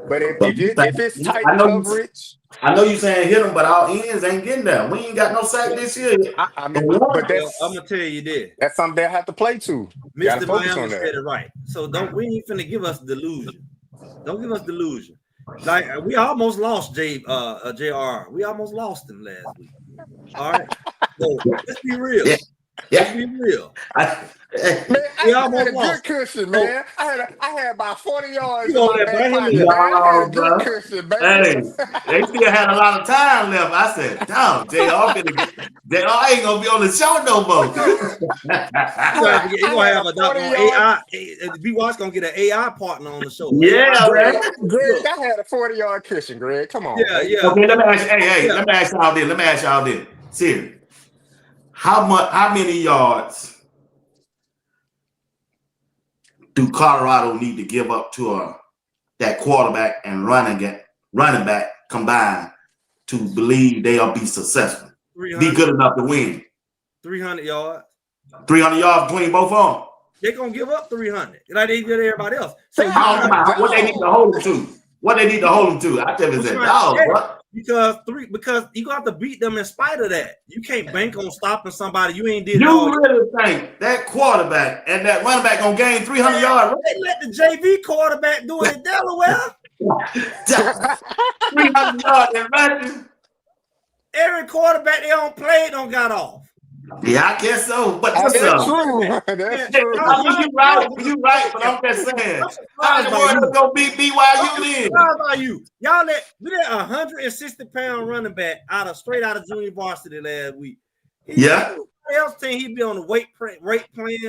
But if it's tight coverage, I know you saying hit him, but our ends ain't getting there. We ain't got no sack this year. but I'm gonna tell you this. That's something they have to play to. Mr. Miami said it right. So we ain't finna give us delusion. Don't give us delusion. Like we almost lost JR. We almost lost him last week. All right. So let's be real. Yeah. Let's be real. Man, I had a good cushion, man. I had about 40 yards in my back pocket, man. I had a good cushion, baby. Hey, they still had a lot of time left. I said, damn, JR ain't gonna be on the show no more. You're gonna have a AI. BYU's gonna get an AI partner on the show. Yeah, man. Greg, I had a 40-yard cushion, Greg. Come on. Yeah. Okay, let me ask y'all this. Seriously. How many yards do Colorado need to give up to that quarterback and running back combined to believe they'll be successful? Be good enough to win. 300 yards. 300 yards between both of them. They're gonna give up 300 like they did everybody else. So what they need to hold them to? What they need to hold them to? I tell you that, dog. What? Because you got to beat them in spite of that. You can't bank on stopping somebody you ain't did. You really think that quarterback and that running back gonna gain 300 yards? They let the JV quarterback do it in Delaware. 300 yards in running. Every quarterback they don't play don't got off. Yeah, I guess so. But That's true. That's true. You right, but I'm just saying. How the Warriors gonna beat BYU then? How about you? Y'all let 160-pound running back straight out of junior varsity last week. Yeah. Else think he'd be on the weight plan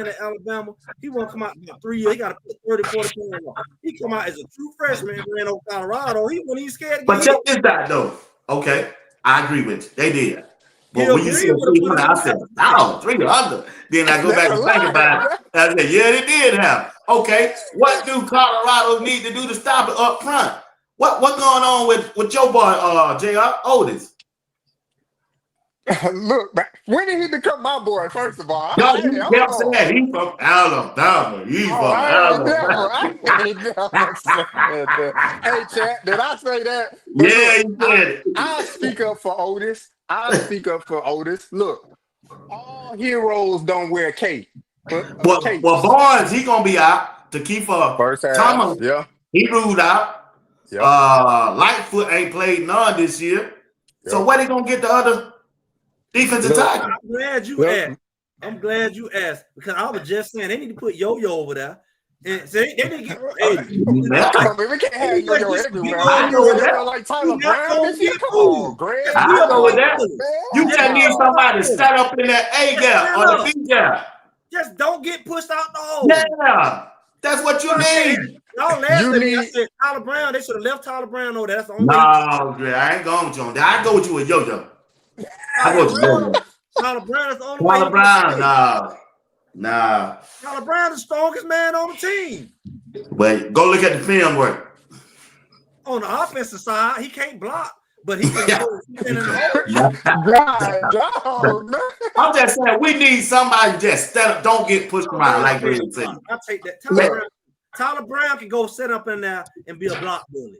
at Alabama. He won't come out in 3 years. He got to put 30, 40 pounds on. He come out as a true freshman and ran over Colorado. He when he's scared. But check this out though. Okay, I agree with you. They did. But when you said 300, I said, no, 300. Then I go back and think about it. I said, yeah, they did have. Okay, what do Colorado need to do to stop it up front? What going on with your boy, JR Otis? Look, man, when did he become my boy? First of all, No, hey, you hold kept on. saying he from Alabama. He Oh, from Alabama. I ain't never said that. Hey, chat, did I say that? But Yeah, look, you said it. I'll speak up for Otis. I'll speak up for Otis. Look, all heroes don't wear Well, capes. Barnes, he gonna be out. To keep First half, Thomas, yeah, he ruled out. yep, Lightfoot ain't played none this year. So yep. where they gonna get the other defensive Look, tackle? I'm glad you look, asked. I'm glad you asked because I was just saying they need to put Yo-Yo over there. And so they need to get come on, man. We can't have just yo-yo get some big everywhere. old We I go using with dudes. yo-yo that. like You're Tyler not Brown gonna this year. get Come on, fooled. Greg. Just be I a go with block that. bully. You Just just be need a Wow. block somebody to bully. set up in that A Just gap stand or the up. B gap. Just don't get pushed out the hole. Yeah, that's what you Well, I said, need. y'all laughed You at me. I need said Tyler Brown. They should have left Tyler Brown over there. That's the only way he could. No, Dre, I ain't going with you on that. I go with you with Yo-Yo. I Tyler go with you Brown. Yo-Yo. Tyler Brown is the only way he Tyler could Brown, play. nah. Tyler Brown is the strongest man on the team. But go look at the film work. On the offensive side, he can't block, but he can go in the hole. God, dog, man. I'm just saying we need somebody just stand up, don't get pushed Tyler around Brown like can Greg said. block. I'll take that. Yeah, Tyler Brown can go sit up in there and be a block bully.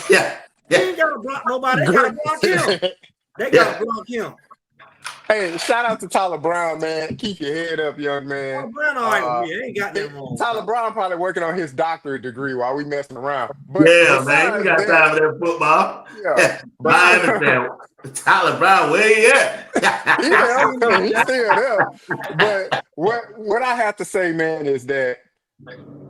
yeah, He yeah. ain't got to block nobody. They got to block him. They got to block him. Hey, shout out to Tyler Brown, man. Keep your head up, young man. Tyler Brown all right with me. They ain't got nothing wrong. Tyler Brown probably working on his doctorate degree while we messing around. But Yeah, man, we besides got that, time for that football. yeah. I But understand. Tyler Brown, where he at? yeah, he's still there. But what I have to say, man, is that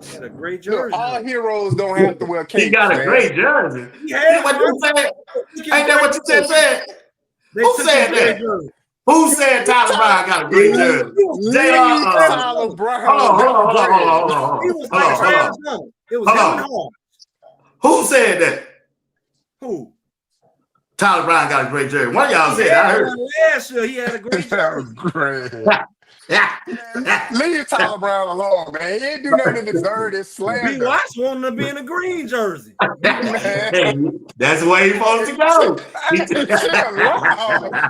He had a great look, jersey. all heroes don't have to wear He capes, got a man. great jersey. He had What one. you said? Took his Ain't that great what you just jersey. said? They Who took said his great that? jersey. Who said Tyler Brown got a great jersey? Leave Tyler Hold Brown on, hold alone, on, hold on, hold Greg. on, hold on, He was hold like on, hold Travis on, Hunter. It was hold him and on. Hall. Who said that? Who? Tyler Brown got a great jersey. One of y'all He said that. I had heard. one last year. He had a great Oh, jersey. Greg. Leave Tyler Brown alone, man. He didn't do nothing to deserve this B. slander. Watts wanted to be in a green jersey. B. Watts. Man. Hey, that's the way he's supposed to go. Hey, chill out.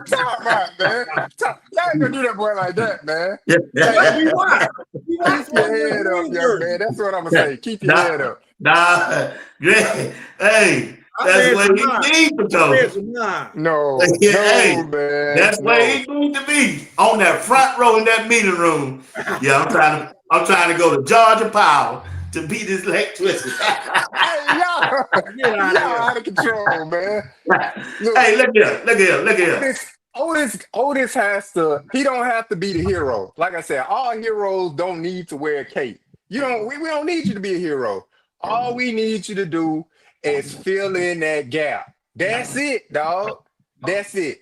Talk about, man. Y'all ain't gonna do that boy like that, man. That's Hey, B. Watts. B. Watts keep your wanted to be in a head up, green young jersey. man. That's what I'm gonna say. Keep your head nah, up. nah, Greg, hey, I that's read where your he mind. needs to I go. read your mind. No, Hey, no, man. that's where No. he needs to be on that front row in that meeting room. Yeah, I'm trying to go to Georgia Power to beat this electricity. Hey, y'all, Get out of y'all here. out of control, man. Look, Hey, look here. Otis has to. He don't have to be the hero. Like I said, all heroes don't need to wear a cape. You don't. We don't need you to be a hero. All we need you to do is fill in that gap. That's it, dog. That's it.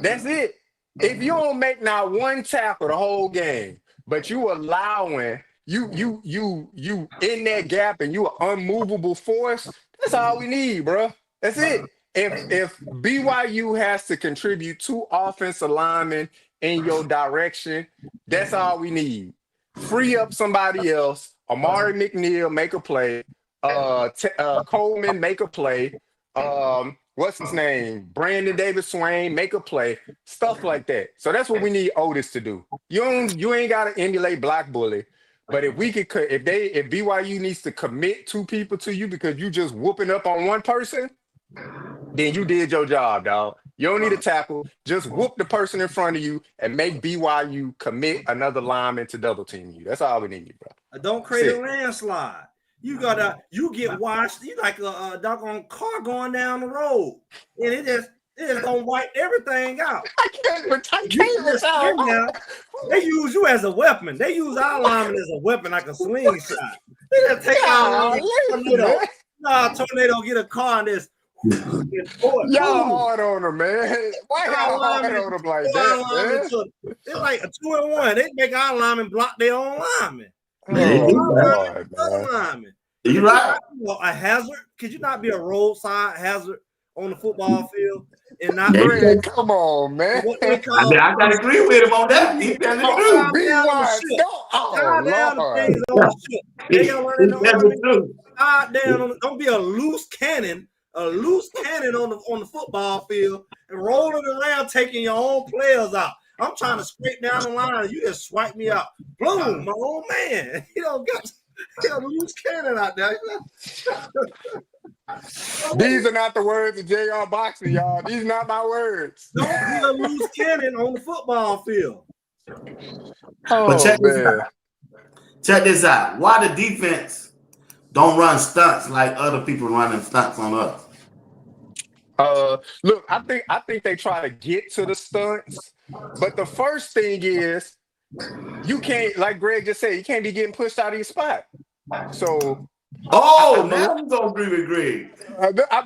That's it. If you don't make not one tackle the whole game, but you allowing you in that gap and you an unmovable force, that's all we need, bro. That's it. If BYU has to contribute 2 offensive linemen in your direction, that's all we need. Free up somebody else. Amari McNeil make a play. Coleman make a play. What's his name? Brandon Davis Swain make a play. Stuff like that. So that's what we need Otis to do. You ain't got to emulate Black Bully. But if we could, if BYU needs to commit 2 people to you because you just whooping up on one person, then you did your job, dog. You don't need a tackle. Just whoop the person in front of you and make BYU commit another lineman to double team you. That's all we need, bro. Don't create a landslide. You get washed. You like a doggone car going down the road, and it just gonna wipe everything out. I can't with y'all. They use you as a weapon. They use our lineman as a weapon, like a slingshot. They just take our tornado. Nah, tornado get a car and this. Y'all hard on them, man. Why y'all hard on them like that, man? It's like a 2-and-1. They make our linemen block their own linemen. Oh, linemen. You right. A hazard? Could you not be a roadside hazard on the football field and not? Greg, come on, man. What they call? I gotta agree with him on that. He telling the truth. Be wise. Tie down the things Lord. on the ship. They gotta learn in the He telling the truth. Tie down. Don't be a loose cannon a loose cannon on the football field and rolling around taking your own players out. I'm trying to scrape down the line and you just swipe me out. Boom, my old man. You know, got a loose cannon out there. These are not the words of JR Boxing, y'all. These are not my words. Don't be a loose cannon on the football field. But check this man. out. Check this out. Why the defense don't run stunts like other people running stunts on us? Look, I think they try to get to the stunts, but the first thing is you can't, like Greg just said, you can't be getting pushed out of your spot. So now I'm gonna agree with Greg.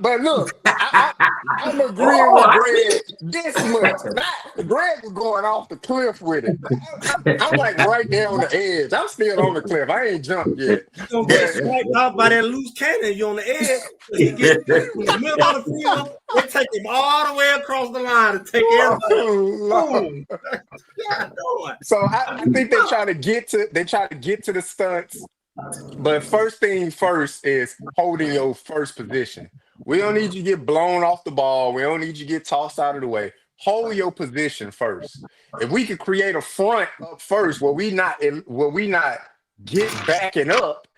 but look, I'm agreeing with Greg this much. Greg was going off the cliff with it. I'm like right there on the edge. I'm still on the cliff. I ain't jumped yet. You're gonna get swiped out by that loose cannon. You're on the edge. He gets in the middle of the field. They take him all the way across the line to take everybody. So I think they try to get to the stunts. But first thing first is holding your first position. We don't need you to get blown off the ball. We don't need you to get tossed out of the way. Hold your position first. If we could create a front up first where we not get backing up,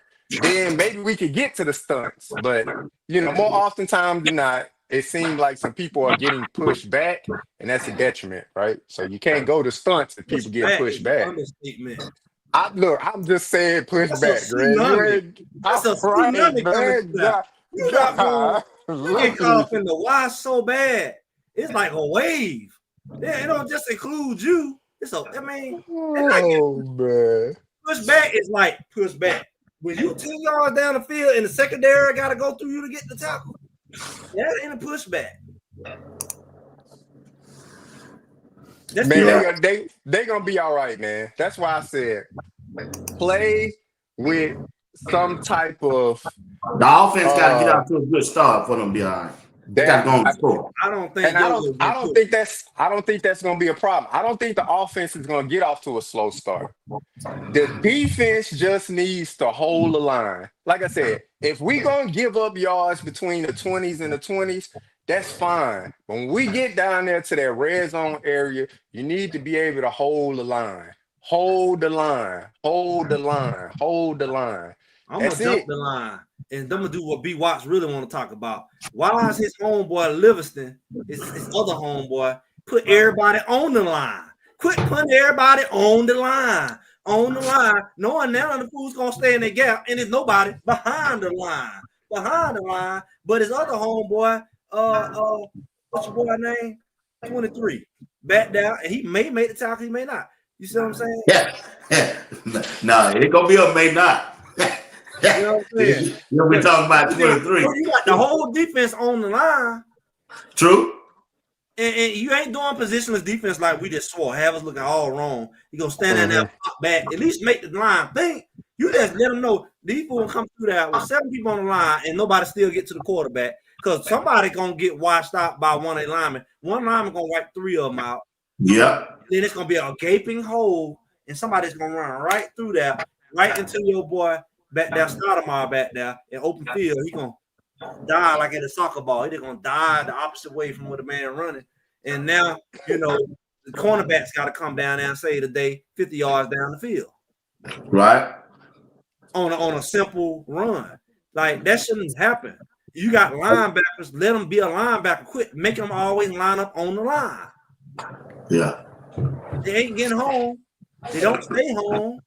then maybe we could get to the stunts. But more oftentimes than not, it seems like some people are getting pushed back, and that's a detriment, right? So you can't go to stunts if people get pushed back. I'm just saying push back, Greg. That's a tsunami coming down. You got one. You get caught up in the why so bad. It's like a wave. Yeah, it don't just include you. Man. Push back is like push back. When you 10 yards down the field and the secondary got to go through you to get the tackle, that ain't a pushback. They gonna be all right, man. That's why I said play with some type of. The offense got to get out to a good start for them to be all right. They got to go on the score. I don't think that's gonna be a problem. I don't think the offense is gonna get off to a slow start. The defense just needs to hold the line. Like I said, if we gonna give up yards between the 20s and the 20s. That's fine. When we get down there to that red zone area, you need to be able to hold the line. Hold the line. Hold the line. Hold the line. I'm going to jump the line. And I'm going to do what B. Watts really want to talk about. Why is his homeboy Livingston, his other homeboy, put everybody on the line? Quit putting everybody on the line. On the line. Knowing now the fool's going to stay in the gap, and there's nobody behind the line. Behind the line. But his other homeboy, what's your boy name? 23. Back down, and he may make the tackle, he may not. You see what I'm saying? Yeah. No, it gonna be a may not. You know what I'm saying? We're talking about 23. You got the whole defense on the line. True. And you ain't doing positionless defense like we just swore. Have us looking all wrong. You gonna stand in there, pop back, at least make the line think. You just let them know these people will come through that with 7 people on the line and nobody still get to the quarterback. Because somebody gonna get washed out by one of the linemen. One lineman gonna wipe 3 of them out. Yeah. Then it's gonna be a gaping hole, and somebody's gonna run right through that, right into your boy back there, Stoudemire back there in open field. He gonna die like at a soccer ball. He's gonna die the opposite way from where the man running. And now the cornerbacks got to come down there and save the day 50 yards down the field. Right. On a simple run, like that shouldn't happen. You got linebackers, let them be a linebacker. Quit making them always line up on the line. Yeah. They ain't getting home. They don't stay home.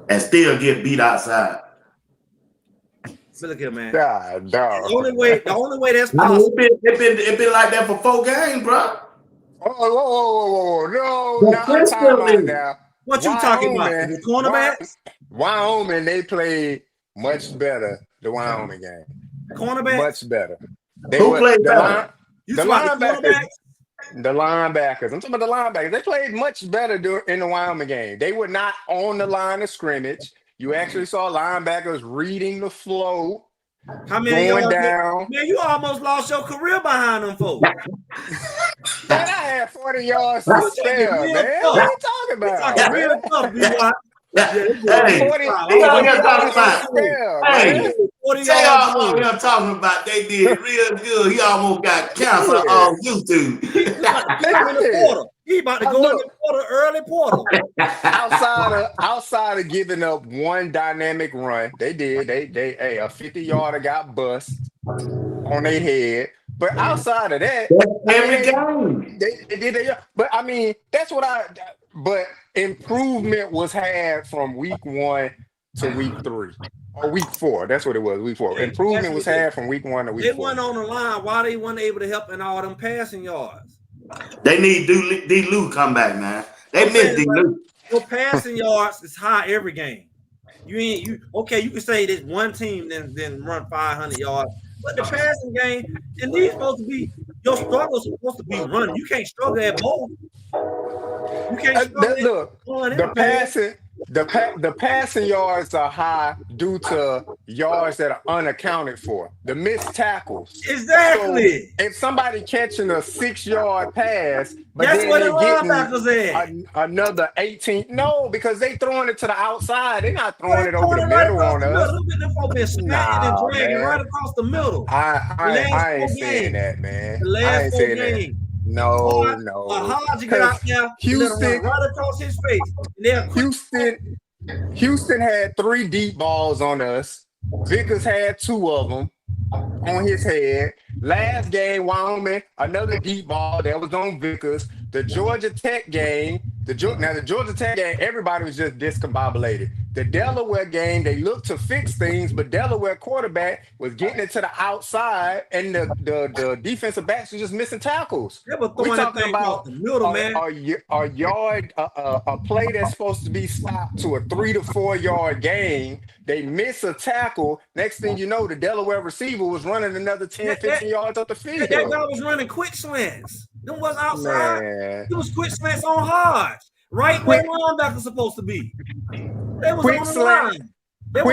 And still get beat outside. But look at man. God, dog. The only way that's possible. It been like that for 4 games, bro. Whoa. No, I'm talking about now. What you talking about? The cornerbacks? Wyoming, they played much better the Wyoming game. Cornerback? Much better. Who played better? The linebackers. The linebackers. I'm talking about the linebackers. They played much better in the Wyoming game. They were not on the line of scrimmage. You actually saw linebackers reading the flow. How many going down? Man, you almost lost your career behind them folks. Man, I had 40 yards to spare, man. What are you talking about? Real tough, B-Watt. Hey, 40 he out here talking about. Hey, man. JR over here talking about they did real good. He almost got canceled Yeah. on YouTube. He about to go in the portal. He about to go in the portal, early portal. outside of giving up one dynamic run, they did. They a 50-yarder got bust on their head. But outside of that, Every game. they did it. But I mean, that's what but improvement was had from week 1 to week 3. Or week 4. That's what it was. Week 4. Improvement was had from week 1 to week 4. They weren't on the line. Why they weren't able to help in all them passing yards? They need D. Lou come back, man. They miss D. Lou. Your passing yards is high every game. You can say this one team then run 500 yards, but the passing game and these supposed to be your struggles supposed to be running. You can't struggle at both. You can't struggle the passing yards are high due to yards that are unaccounted for. The missed tackles. Exactly. So if somebody catching a 6-yard pass, but that's then where the getting linebackers at. Another 18. No, because they throwing it to the outside. They're not throwing it over the middle on us. Look at them folks been smacking and dragging right across the middle. I ain't saying that, man. The last 4 games. No. Hodge get out there, Houston right across his face. Houston had 3 deep balls on us. Vickers had 2 of them on his head. Last game, Wyoming, another deep ball that was on Vickers. The Georgia Tech game, the Georgia Tech game, everybody was just discombobulated. The Delaware game, they looked to fix things, but Delaware quarterback was getting it to the outside, and the defensive backs were just missing tackles. We're talking about the middle, man. A play that's supposed to be stopped to a 3 to 4 yard gain. They miss a tackle. Next thing you know, the Delaware receiver was running another 10, 15 yards up the field. That guy was running quick slants. Them was outside. Man. It was quick slants on Hodge. Right where linebackers supposed to be. They was Quick on the slant. line.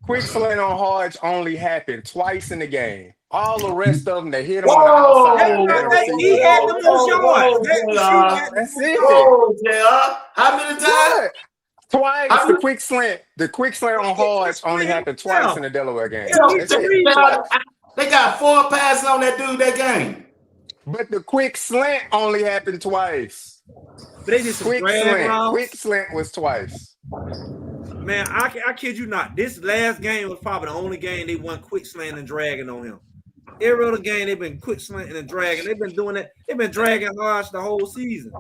Quick slant on Hodge only happened twice in the game. All the rest of them, they hit him on the outside. He had the most yards. That's it. How many times? Twice. The quick slant on Hodge only happened twice in the Delaware game. They got 4 passes on that dude that game. But the quick slant only happened twice. But they just quick slant was twice. Man, I kid you not. This last game was probably the only game they won quick slant and dragging on him. Every other game they've been quick slanting and dragging. They've been doing that. They've been dragging Hodge the whole season.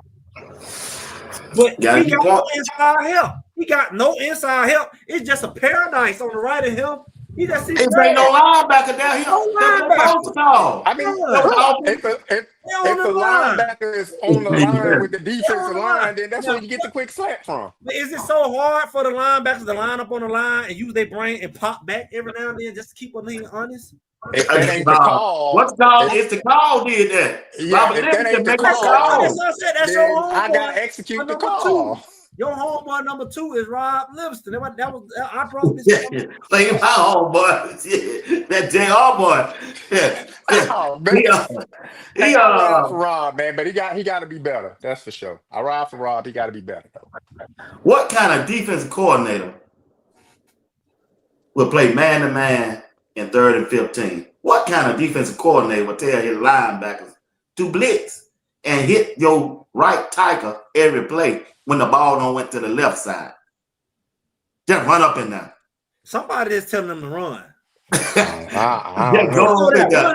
But he got no inside help. He got no inside help. It's just a paradise on the right of him. He just ain't no linebacker down here. I mean, if the linebacker is on the line with the defensive line, then that's where you get the quick slant from. But is it so hard for the linebackers to line up on the line and use their brain and pop back every now and then just to keep a nigga honest? If that ain't the call, what's called? If the call did that, yeah, if that ain't the call, that's then your I gotta execute the call. Your homeboy number 2 is Rob Livingston. I brought this. Like my homeboy, that JR boy. He ride for Rob, man, but he got to be better. That's for sure. I ride for Rob. He got to be better. What kind of defensive coordinator will play man to man in 3rd and 15? What kind of defensive coordinator will tell his linebackers to blitz and hit your right tackle every play when the ball don't went to the left side? Just run up and down. Somebody is telling them to run.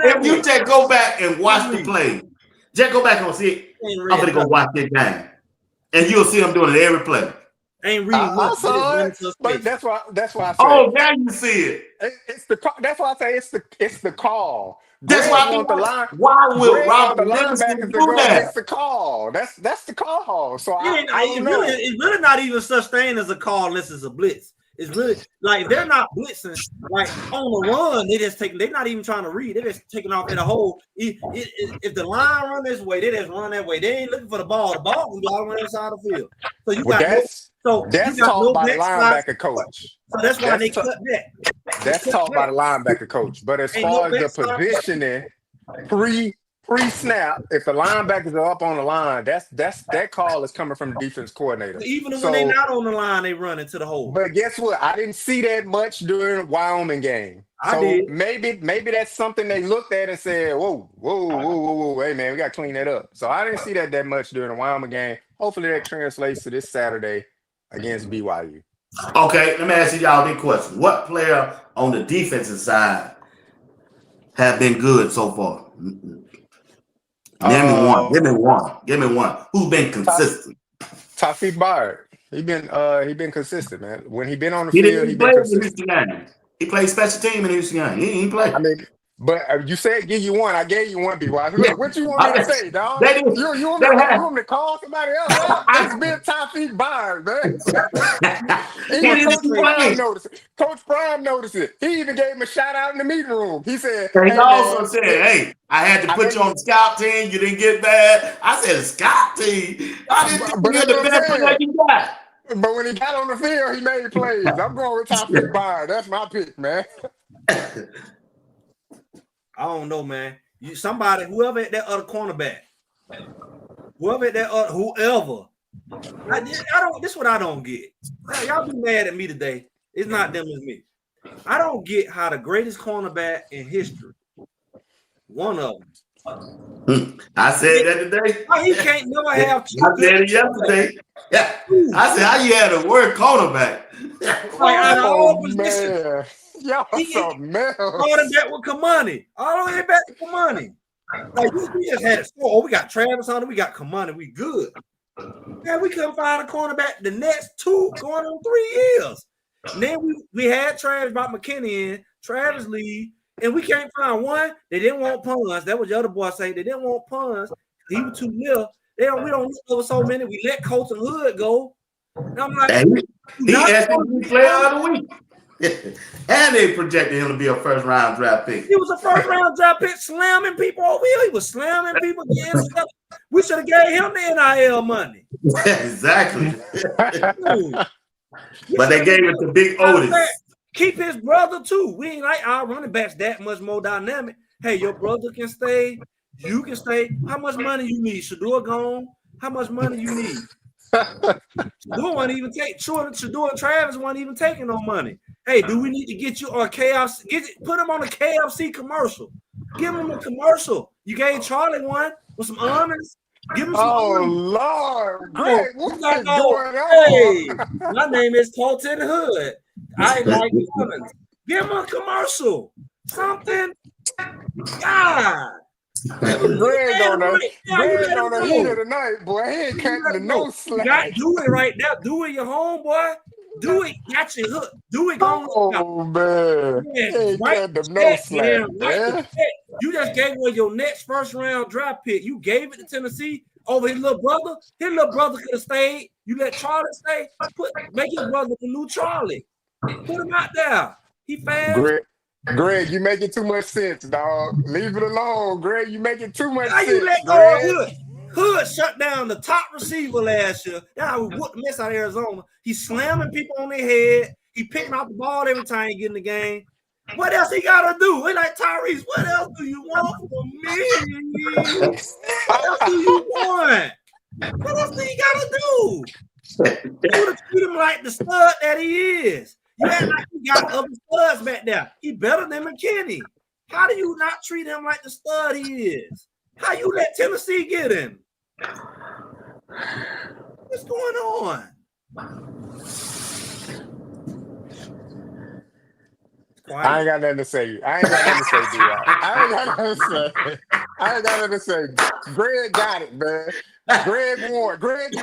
If you just go back and watch the play, just go back and see it. I'm gonna go watch this game, and you'll see them doing it every play. Ain't reading but that's why I say. Oh, now you see it. That's why I say it's the call. That's why I want the line. Why will Robert Livingston do that? It's the call. That's the call. So it's really not even such thing as a call unless it's a blitz. It's really like they're not blitzing like on the run. They're not even trying to read. They're just taking off in a hole. If the line run this way, they just run that way. They ain't looking for the ball. The ball can be all around the side of the field. So you got that's taught by the linebacker coach. So that's why they cut back. That's taught by the linebacker coach. But as far as the positioning, pre-snap, if the linebackers are up on the line, that call is coming from the defense coordinator. Even when they're not on the line, they run into the hole. But guess what? I didn't see that much during the Wyoming game. I did. Maybe that's something they looked at and said, whoa, hey man, we got to clean that up. So I didn't see that much during the Wyoming game. Hopefully that translates to this Saturday against BYU. Okay, let me ask you y'all this question. What player on the defensive side have been good so far? Give me one. Who's been consistent? Taufik Bard. He been consistent, man. When he been on the field, he been consistent. He played special team in Houston game. He ain't played. I mean, but you said give you one. I gave you one, B.Y. Look, what you want me to say, dog? You want me to call somebody else out? It's been Taufik Bard, man. Coach Prime noticed it. He even gave him a shout out in the meeting room. He said, he also said, hey, I had to put you on the scout team. You didn't get bad. I said, scout team? I didn't think you're the best player you got. But when he got on the field, he made plays. I'm going with Taufik Bard. That's my pick, man. I don't know, man. Whoever at that other cornerback, whoever. This is what I don't get. Y'all be mad at me today. It's not them, it's me. I don't get how the greatest cornerback in history, one of them. I said that today. He can't never have. I said it yesterday. Yeah, I said how you had a word cornerback. Man. Y'all something else. Quarterback with Kamani. All the way back to Kamani. Like we just had it. Oh, we got Travis on it. We got Kamani. We good. Man, we couldn't find a cornerback the next 2 going on 3 years. And then we had Travis brought McKinney in, Travis Lee, and we can't find one. They didn't want puns. That was the other boy saying they didn't want puns. He was too little. We don't look over so many. We let Colton Hood go. And I'm like, he asked me player of the week. And they projected him to be a first-round draft pick. He was a first-round draft pick, slamming people over here. He was slamming people again. We should have gave him the NIL money. Exactly. But they gave it to Big Otis. Keep his brother, too. We ain't like our running backs that much more dynamic. Hey, your brother can stay. You can stay. How much money you need? Shador gone. How much money you need? Shador wasn't even Shador and Travis wasn't even taking no money. Hey, do we need to get you on KFC? Put him on a KFC commercial. Give him a commercial. You gave Charlie one with some almonds. Give him some almonds. Lord, Greg, what's going on? Hey, my name is Colton Hood. I like almonds. Give him a commercial. Something. God. Greg on the heat of the night, boy. He ain't cutting the no slack. You got to do it right now. Do it your home, boy. Do it. Got your hook. Do it. Man. He ain't cutting the no slack, man. You just gave away your next first-round draft pick. You gave it to Tennessee over his little brother. His little brother could have stayed. You let Charlie stay. Make his brother the new Charlie. Put him out there. He fast. Greg, you making too much sense, dog. Leave it alone, Greg. You making too much sense. You let go of Hood? Hood shut down the top receiver last year. That's how we whooped the mess out of Arizona. He's slamming people on their head. He picking out the ball every time he get in the game. What else he got to do? It's like Tyrese, what else do you want from me? What else do you want? What else do you got to do? You would treat him like the stud that he is. You act like he got other studs back there. He better than McKinney. How do you not treat him like the stud he is? How you let Tennessee get him? What's going on? I ain't got nothing to say. I ain't got nothing to say. Greg got it, man. Greg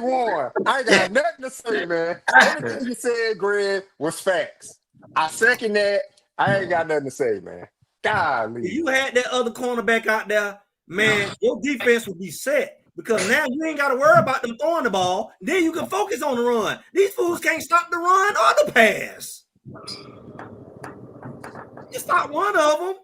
won. I ain't got nothing to say, man. Everything you said, Greg, was facts. I second that. I ain't got nothing to say, man. Golly. If you had that other cornerback out there, man, your defense would be set. Because now you ain't got to worry about them throwing the ball. Then you can focus on the run. These fools can't stop the run or the pass. You stop one of them.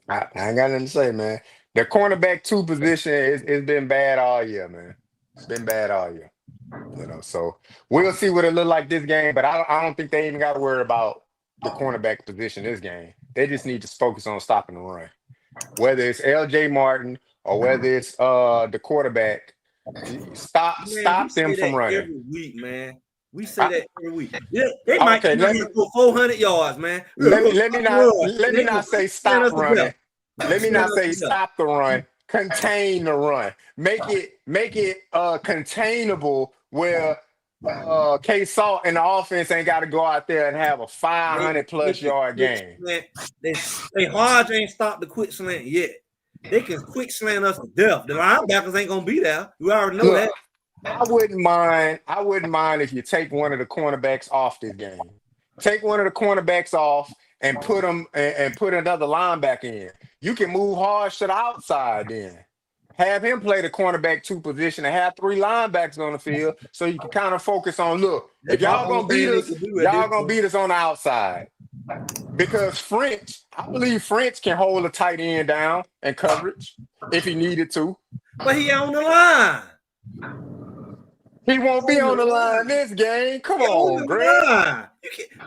I ain't got nothing to say, man. The cornerback 2 position it's been bad all year, man. It's been bad all year. So we'll see what it look like this game, but I don't think they even got to worry about the cornerback position this game. They just need to focus on stopping the run. Whether it's LJ Martin or whether it's the quarterback, Man, we stop them say from that running. every week, man. We say I, that every week. Yeah, they might okay, come out here for 400 yards, man. let me let me They not gonna say slant stop us to running. death. Let me Slant not us say to death. stop the run. Contain the run. Make it containable where K Salt and the offense ain't got to go out there and have a 500 plus They can yard quick game. slant. They hard ain't stopped the quick slant yet. They can quick slant us to death. The linebackers ain't gonna be there. We already know that. Look, I wouldn't mind. I wouldn't mind if you take one of the cornerbacks off this game. Take one of the cornerbacks off and put them and put another linebacker in. You can move hard to the outside then. Have him play the cornerback 2 position and have 3 linebackers on the field so you can kind of focus on look, That's if about y'all the only gonna beat thing they us, can do at y'all this gonna point. beat us on the outside. Because I believe French can hold a tight end down and coverage if he needed to. But he on the line. He won't be on the line this game. Come on, Greg. Line.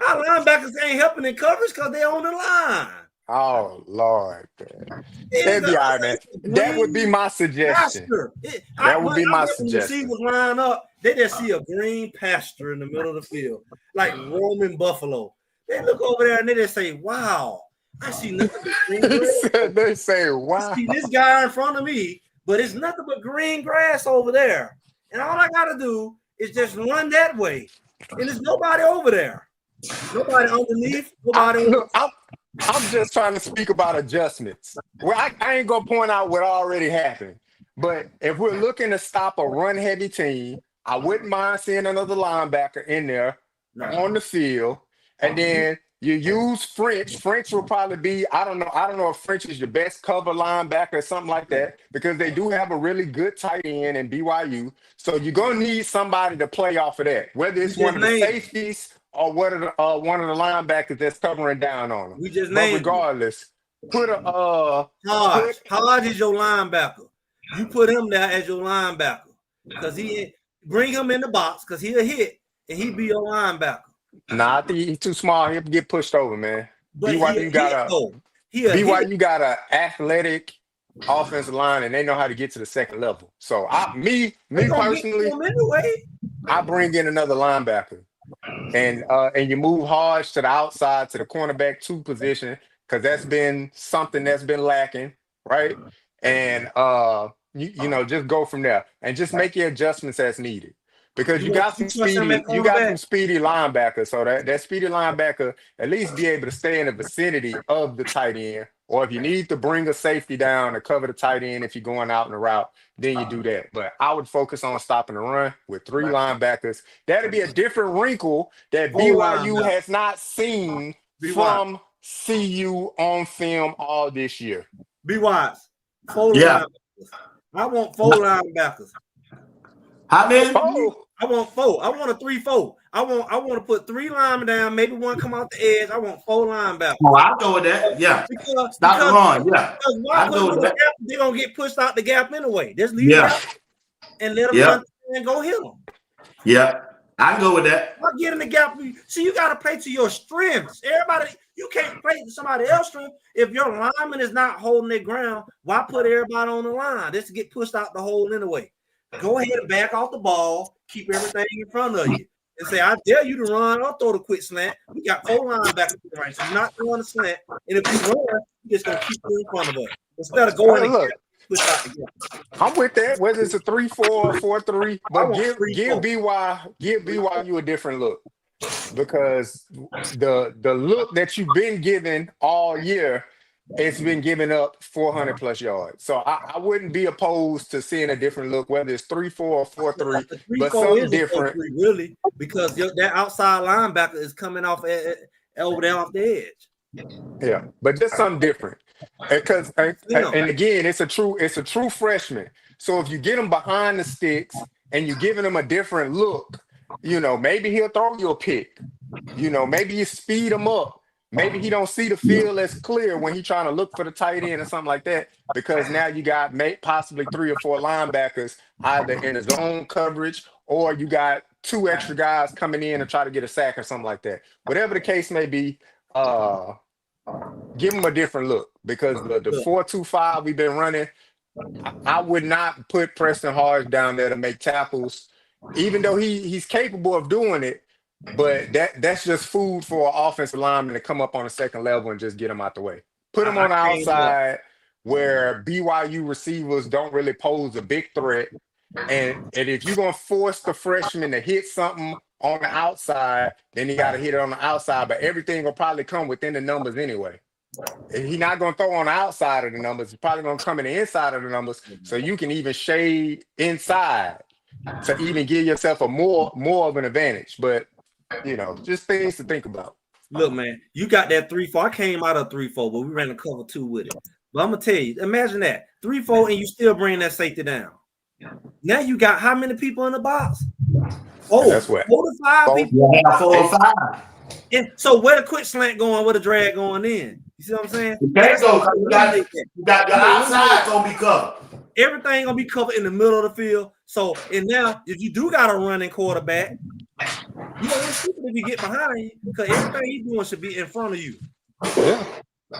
Our linebackers ain't helping in coverage because they on the line. Oh Lord, that'd be all right, man. That would be my suggestion. That would be my When the suggestion. receivers line up, they just see a green pasture in the middle of the field, like Roman buffalo. They look over there and they just say, "Wow, I see nothing but green grass." They say, I "Wow." see this guy in front of me, but it's nothing but green grass over there. And all I gotta do is just run that way. And there's nobody over there. Nobody underneath, nobody on Look, I'm just trying to speak about adjustments. Well, I ain't gonna point out what already happened, but if we're looking to stop a run-heavy team, I wouldn't mind seeing another linebacker in there on the field, and then you use French. French will probably be, I don't know. I don't know if French is your best cover linebacker or something like that, because they do have a really good tight end in BYU. So you're gonna need somebody to play off of that, whether it's one of the safeties or one of the linebackers that's covering down on them. We just But named regardless, put a Hodge is your linebacker. You put him there as your linebacker because he bring him in the box because he'll hit and he be your linebacker. Nah, I think he's too small. He'll get pushed over, man. But BYU got a athletic offensive line, and they know how to get to the second level. So me personally, I bring in another linebacker, and you move Hodge to the outside to the cornerback 2 position because that's been something that's been lacking, right? And you know, just go from there and just make your adjustments as needed. Because you got some speedy linebackers. So that speedy linebacker at least be able to stay in the vicinity of the tight end. Or if you need to bring a safety down to cover the tight end if you're going out in the route, then you do that. But I would focus on stopping the run with 3 linebackers. That'd be a different wrinkle that BYU has not seen from CU on film all this year. Be wise. 4 linebackers. I want 4 linebackers. How many? I want 4. I want a 3-4. I want to put 3 linemen down, maybe one come out the edge. I want 4 linebackers. Oh, I'll go with that. Yeah. Stop the run. Yeah. I'll go with that. They're gonna get pushed out the gap anyway. Just leave it out and let them run and go hit them. Yeah. I can go with that. Not get in the gap. See, you got to play to your strengths. Everybody, you can't play to somebody else's strength. If your lineman is not holding their ground, why put everybody on the line? Just to get pushed out the hole anyway. Go ahead and back off the ball. Keep everything in front of you. And say, I dare you to run or throw the quick slant. We got 4 linebackers right. So you're not throwing a slant. And if you run, you're just going to keep you in front of us. Instead of going and push out the gap. I'm with that. Whether it's a 3-4 or 4-3, but give BYU a different look, because the look that you've been given all year, it's been giving up 400 plus yards. So I wouldn't be opposed to seeing a different look, whether it's 3-4 or 4-3, but something different. Really, because that outside linebacker is coming off over there off the edge. Yeah, but just something different. Because and again, it's a true freshman. So if you get him behind the sticks and you're giving him a different look, you know, maybe he'll throw you a pick. You know, maybe you speed him up. Maybe he don't see the field as clear when he's trying to look for the tight end or something like that, because now you got possibly 3 or 4 linebackers either in his own coverage, or you got 2 extra guys coming in to try to get a sack or something like that. Whatever the case may be, give him a different look because the 4-2-5 we've been running. I would not put Preston Hodge down there to make tackles, even though he's capable of doing it. But that's just food for an offensive lineman to come up on the second level and just get him out the way. Put him on the outside where BYU receivers don't really pose a big threat. And if you're going to force the freshman to hit something on the outside, then you got to hit it on the outside. But everything will probably come within the numbers anyway. He's not going to throw on the outside of the numbers. He's probably going to come in the inside of the numbers, so you can even shade inside to even give yourself a more of an advantage. But just things to think about. Look, man, you got that 3-4. I came out of 3-4, but we ran a cover 2 with it. But I'm gonna tell you, imagine that 3-4, and you still bring that safety down. Now you got how many people in the box? Oh, that's what 4 to 5 people. Yeah, 4 or 5. And so where the quick slant going, where the drag going in? You see what I'm saying? You can't go because you got your outside gonna be covered. Everything gonna be covered in the middle of the field. So, and now if you do got a running quarterback, you don't want people if you get behind you because everything he's doing should be in front of you. Yeah,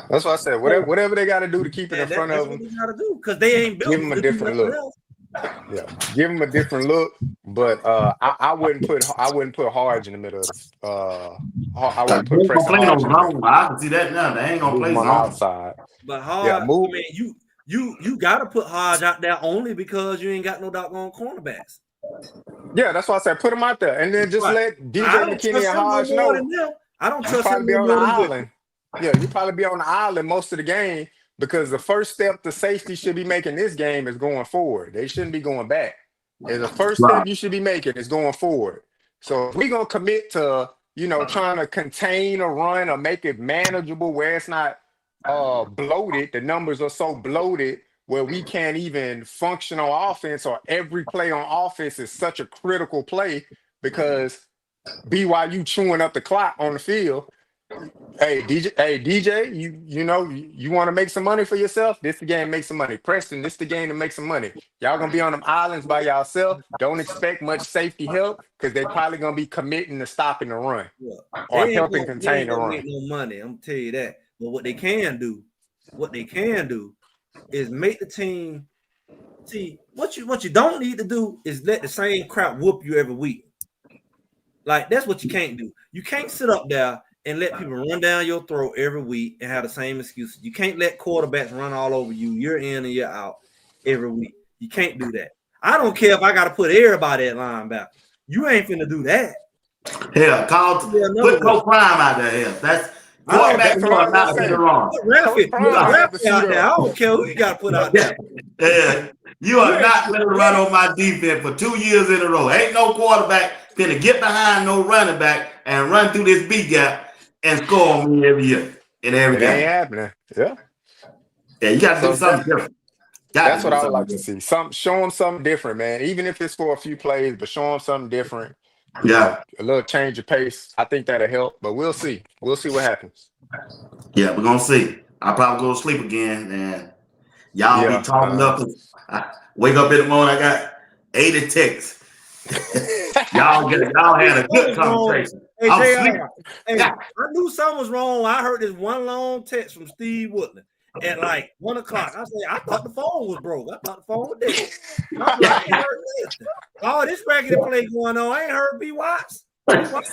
that's what I said. Whatever they got to do to keep it in front of them, what they got to do because they ain't built. Give them a different look. Yeah, give them a different look. But I wouldn't put Hodge in the middle of this. I wouldn't put Preston Hodge in the middle. I can see that now. They ain't gonna play on the outside. But Hodge, man, you got to put Hodge out there only because you ain't got no doggone cornerbacks. Yeah, that's why I said put him out there, and then just let DJ McKinney and Hodge know. I don't trust him be on the island. Yeah, you probably be on the island most of the game because the first step the safety should be making this game is going forward. They shouldn't be going back. And the first step you should be making is going forward. So if we're gonna commit to trying to contain a run or make it manageable where it's not bloated, the numbers are so bloated where we can't even function on offense, or every play on offense is such a critical play because BYU chewing up the clock on the field. Hey DJ, you want to make some money for yourself? This the game to make some money. Preston, this the game to make some money. Y'all gonna be on them islands by yourself. Don't expect much safety help because they're probably gonna be committing to stopping the run or helping contain the run. Make no money, I'm gonna tell you that. But what they can do is make the team see what you don't need to do is let the same crap whoop you every week. Like that's what you can't do. You can't sit up there and let people run down your throat every week and have the same excuses. You can't let quarterbacks run all over you. You're in and you're out every week. You can't do that. I don't care if I got to put everybody at linebacker. You ain't finna do that. Hell, put Coach Prime out there. Hell, that's quarterback not in the wrong. I don't care who you got to put out there. Yeah, you are not going to run on my defense for 2 years in a row. Ain't no quarterback finna get behind no running back and run through this B gap and score on me every year in every game. Ain't happening. Yeah. Yeah, you got to do something different. That's what I would like to see. Show them something different, man. Even if it's for a few plays, but show them something different. Yeah. A little change of pace. I think that'll help, but we'll see. We'll see what happens. Yeah, we're going to see. I'll probably go to sleep again, and y'all be talking up. I wake up in the morning, I got 80 texts. y'all had a good conversation. Hey, JR, I knew something was wrong. I heard this one long text from Steve Woodland at like 1 o'clock. I said, I thought the phone was broke. I thought the phone was dead. I'm like, I ain't heard this. Oh, this raggedy play going on. I ain't heard B. Watts. Well,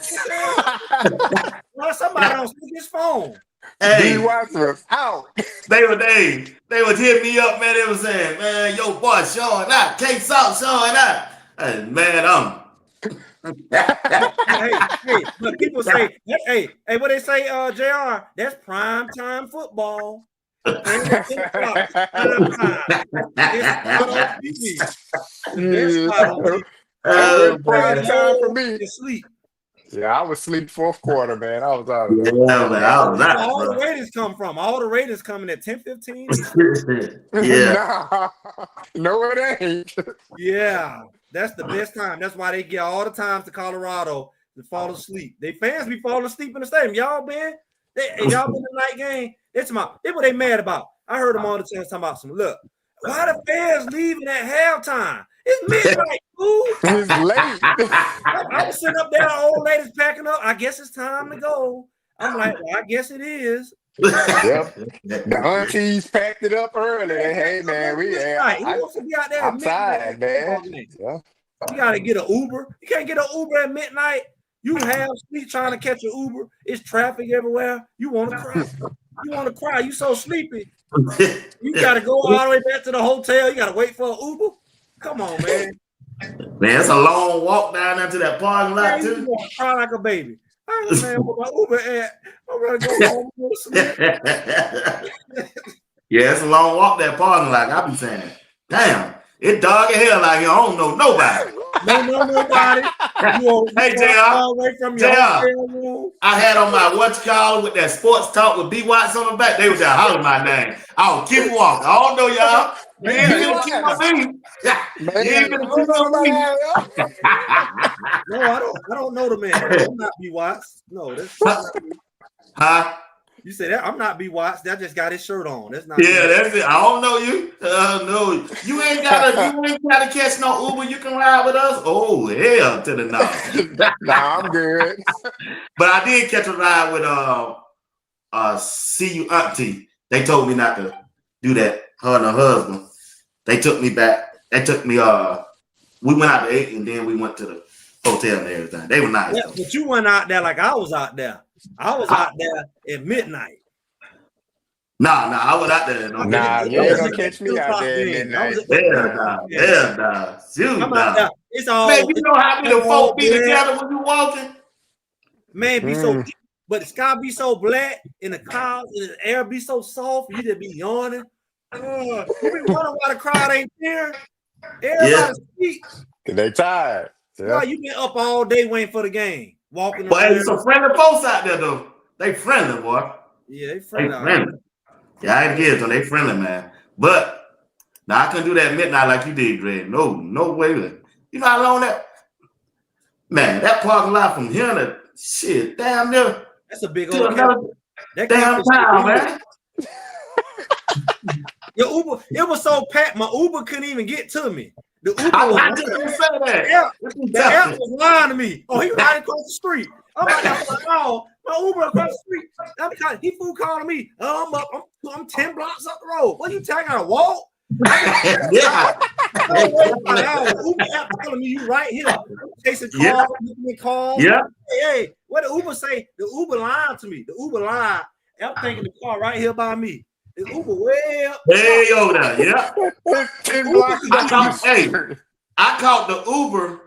somebody don't speak his phone. Hey, B. Watts was out. They was hitting me up, man. They was saying, man, yo, boy, showing out. K-Salt showing out. Hey, man, hey, but people say, hey, what they say, JR, that's prime time football. It's prime time for me to sleep. Yeah, I was asleep fourth quarter, man. I was out of there. Yeah, man, I was out. All the ratings come from. All the ratings coming at 10:15. Yeah. No, it ain't. Yeah, that's the best time. That's why they get all the times to Colorado to fall asleep. They fans be falling asleep in the stadium. Y'all been in the night game. That's what they mad about. I heard them all the time talking about some. Look, why the fans leaving at halftime? It's midnight, fool. It's late. I was sitting up there, old ladies packing up. I guess it's time to go. I'm like, well, I guess it is. Yep. The aunties packed it up early. Hey man, Midnight. Who wants to be out there at I'm midnight? tired, man. Yeah. You gotta get an Uber. You can't get an Uber at midnight. You have sleep trying to catch an Uber. It's traffic everywhere. You want to cry. You want to cry. You so sleepy. You gotta go all the way back to the hotel. You gotta wait for an Uber. Come on, man. Man, it's a long walk down there to that parking lot, You too. want to cry like a baby. I was man, where my Uber at? I'm gonna go home and go to sleep. Yeah, it's a long walk that parking lot. I be saying, damn, it dog as hell out here. I don't know nobody. Don't know nobody. Hey, JR. Away from your hotel room. I had on my whatchamacallit with that sports talk with B Watts on the back. They was just hollering my name. I would keep walking. I don't know y'all. You ain't gonna keep my name. You ain't gonna keep my name. No, I don't know the man. I'm not B Watts. No, that's huh? You say that I'm not B Watts. That just got his shirt on. That's not. Yeah, that's it. I don't know you. No, you ain't gotta catch no Uber. You can ride with us. Oh hell to the no. Nah, I'm good. But I did catch a ride with see you auntie. They told me not to do that. Her and her husband. They took me back. They took me. We went out to eat and then we went to the hotel and everything. They were nice. Yeah, but you went out there like I was out there. I was out there at midnight. Nah, I was out there. Nah, you ain't gonna catch me out there at midnight. Yeah. Shoot, nah. It's all. Man, you know how many folk be together when you walking? Man, be so deep, but the sky be so black and the clouds and the air be so soft, you just be yawning. You be wondering why the crowd ain't there. Everybody speak. They tired. Yeah. You been up all day waiting for the game. Walking But there's some friendly folks out there though. They friendly, boy. Yeah, they friendly. Yeah, I ain't kids, so they friendly, man. But now I couldn't do that midnight like you did, Greg. No way. You know how long that man, that parking lot from here to shit, damn near. That's a big old damn town, man. Your Uber, it was so packed, my Uber couldn't even get to me. The Uber I just didn't say that. The app was lying to me. Oh, he right across the street. I'm like, oh, my Uber across the street. He fool calling me. Oh, I'm 10 blocks up the road. What you telling? I gotta walk? Yeah. Uber app telling me you right here. Chasing cars, looking calls. Yeah. Hey, what the Uber say? The Uber lied to me. The Uber lied. I'm thinking the car right here by me. The Uber way up. Hey, yo, there. Yeah. 10 blocks. I caught the Uber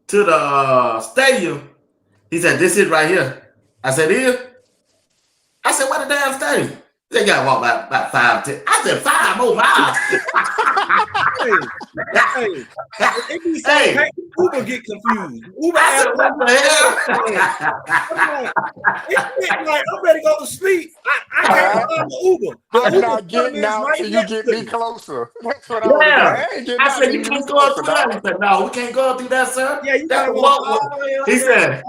to the stadium. He said, "This is right here." I said, "Here." I said, "What the damn stadium?" They got to walk about 5, 10. I said, 5 more miles. Hey, Uber get confused. Uber I said, what the hell? I'm ready to go to sleep. I can't find the Uber. I'm not getting out till you get me closer. That's what I said, "You can't go through that." He said, "No, we can't go through that, sir." Yeah, you that's a walkway. He said,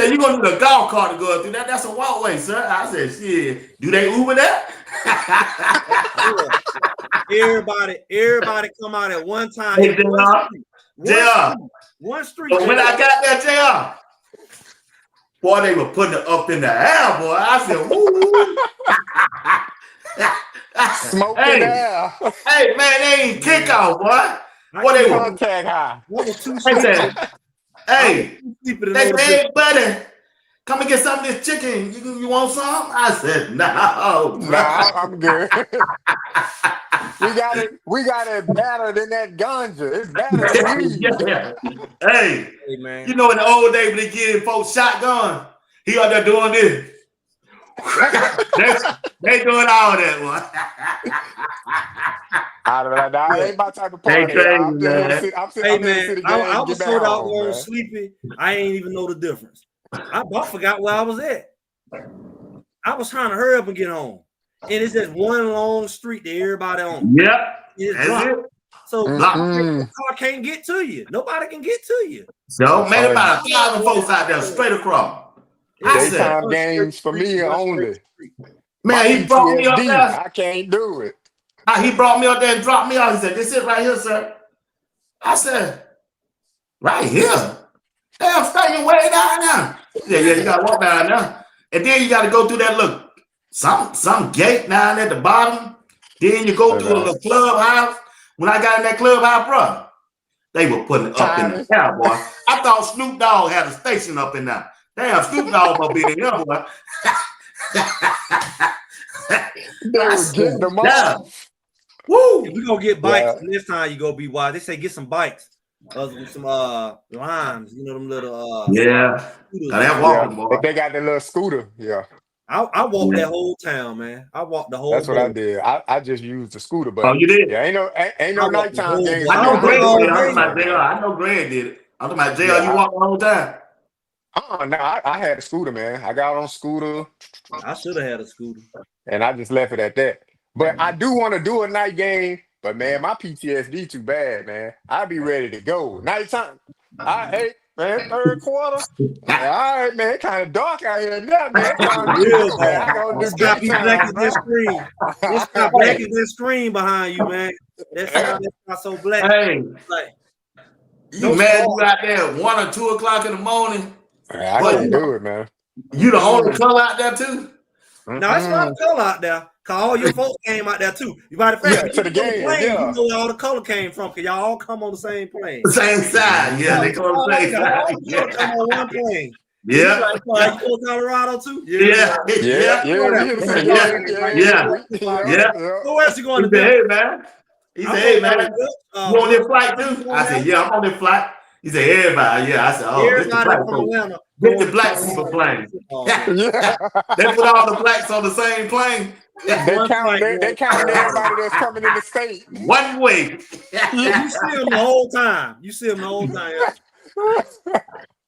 "You're going to need a golf cart to go through that. That's a walkway, sir." I said, "Shit, do they Uber that?" Everybody come out at one time. Hey, One street. But when I got there, JR, boy, they were putting it up in the air, boy. I said, "Woo." Smoking air. Hey, man, they ain't kick off, boy. What they were tag high. Hey, they said, "Hey, buddy, come and get some of this chicken. You want some?" I said, "No, I'm good." We got it better than that ganja. It's better than weed. Hey, man. You know in the old days when they give folks shotgun, he out there doing this. they doing all that one. I ain't my type of party. I'm man, I was so doggone sleepy. I ain't even know the difference. I forgot where I was at. I was trying to hurry up and get home. And it's just one long street that everybody on. Yep. That's it. So the car can't get to you. Nobody can get to you. So man, about 1,000 folks out there straight across. Daytime games for me only. Man, he brought me up there. I can't do it. He brought me up there and dropped me off. He said, "This is right here, sir." I said, "Right here? Damn, staying way down there." Yeah, you gotta walk down there. And then you gotta go through that little some gate down at the bottom. Then you go through a little clubhouse. When I got in that clubhouse, bro, they were putting it up in the air, boy. I thought Snoop Dogg had a station up in there. Damn, Snoop Dogg must be in there, boy. They were getting them down. off. Woo! We gonna get bikes next time you go BY. They say get some bikes. Some limes, you know, them little yeah. That walking, boy. If they got the little scooter, I walked that whole town, man. I walked the whole. That's what I did. I just used the scooter, but oh, you did? Yeah, ain't no nighttime games. I know Greg did it. I'm talking about JR. I know Greg did it. I'm talking about JR. You walked the whole time. No, I had a scooter, man. I got on a scooter. I should have had a scooter, and I just left it at that. But I do want to do a night game. But man, my PTSD too bad, man. I'd be ready to go. Nighttime. Hey, man, third quarter. All right, man. It's kind of dark out here now, man. I gotta do black as that screen. It's not black as that screen behind you, man. That's not so black. Hey, like, you mad you out there at 1 or 2 o'clock in the morning? I can't do it, man. You the only color out there too? No, it's not color out there. Cause all your folks came out there too. You might have fact to the game, plane, you know where all the color came from, cause y'all all come on the same plane. The same side, yeah. They come on the same side. All come on one plane. Yeah. You go to Colorado too? Yeah. Who else you going to? Hey man. He said, "Hey man, you on this flight too?" I said, "Yeah, I'm on this flight." He said, "Everybody, yeah." I said, "Oh, this the black Get the black people plane." They put all the blacks on the same plane. They count everybody that's coming in the state. One way. You see them the whole time.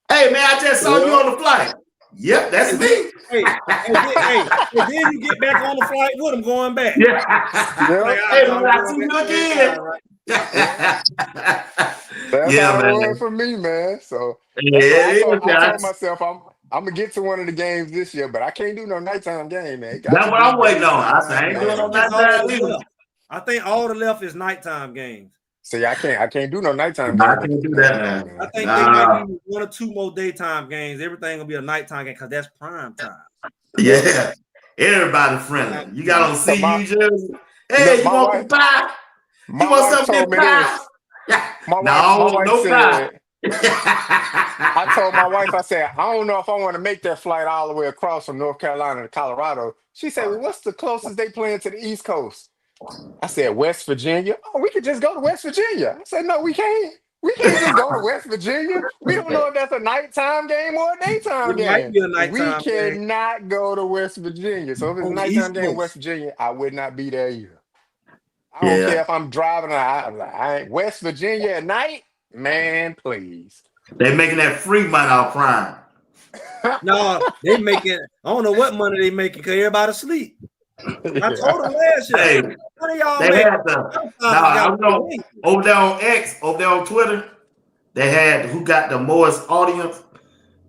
Hey man, I just saw you on the flight. Yep, that's me. Hey, and then you get back on the flight with them going back. Yeah. Hey, I see you again. That's how it was for me, man. So I told myself I'm gonna get to one of the games this year, but I can't do no nighttime game, man. That's what I'm waiting on. I said, I ain't doing no nighttime either. I think all the left is nighttime games. See, I can't do no nighttime games. I can't do that, man. I think they might be 1 or 2 more daytime games. Everything gonna be a nighttime game because that's prime time. Yeah, everybody friendly. You got on CU jersey. Hey, you want some pie? You want some of that pie? My wife said, I told my wife, I said, I don't know if I want to make that flight all the way across from North Carolina to Colorado. She said, well, what's the closest they playing to the East Coast? I said, West Virginia. Oh, we could just go to West Virginia. I said, no, we can't. We can't just go to West Virginia. We don't know if that's a nighttime game or a daytime game. We cannot go to West Virginia. So if it's a nighttime game in West Virginia, I would not be there either. I don't care if I'm driving. West Virginia at night, man, please. They're making that free money off Prime. No, they making. I don't know what money they making because everybody asleep. I told them last year. Hey, what are y'all they had I know over there on X, over there on Twitter, they had who got the most audience.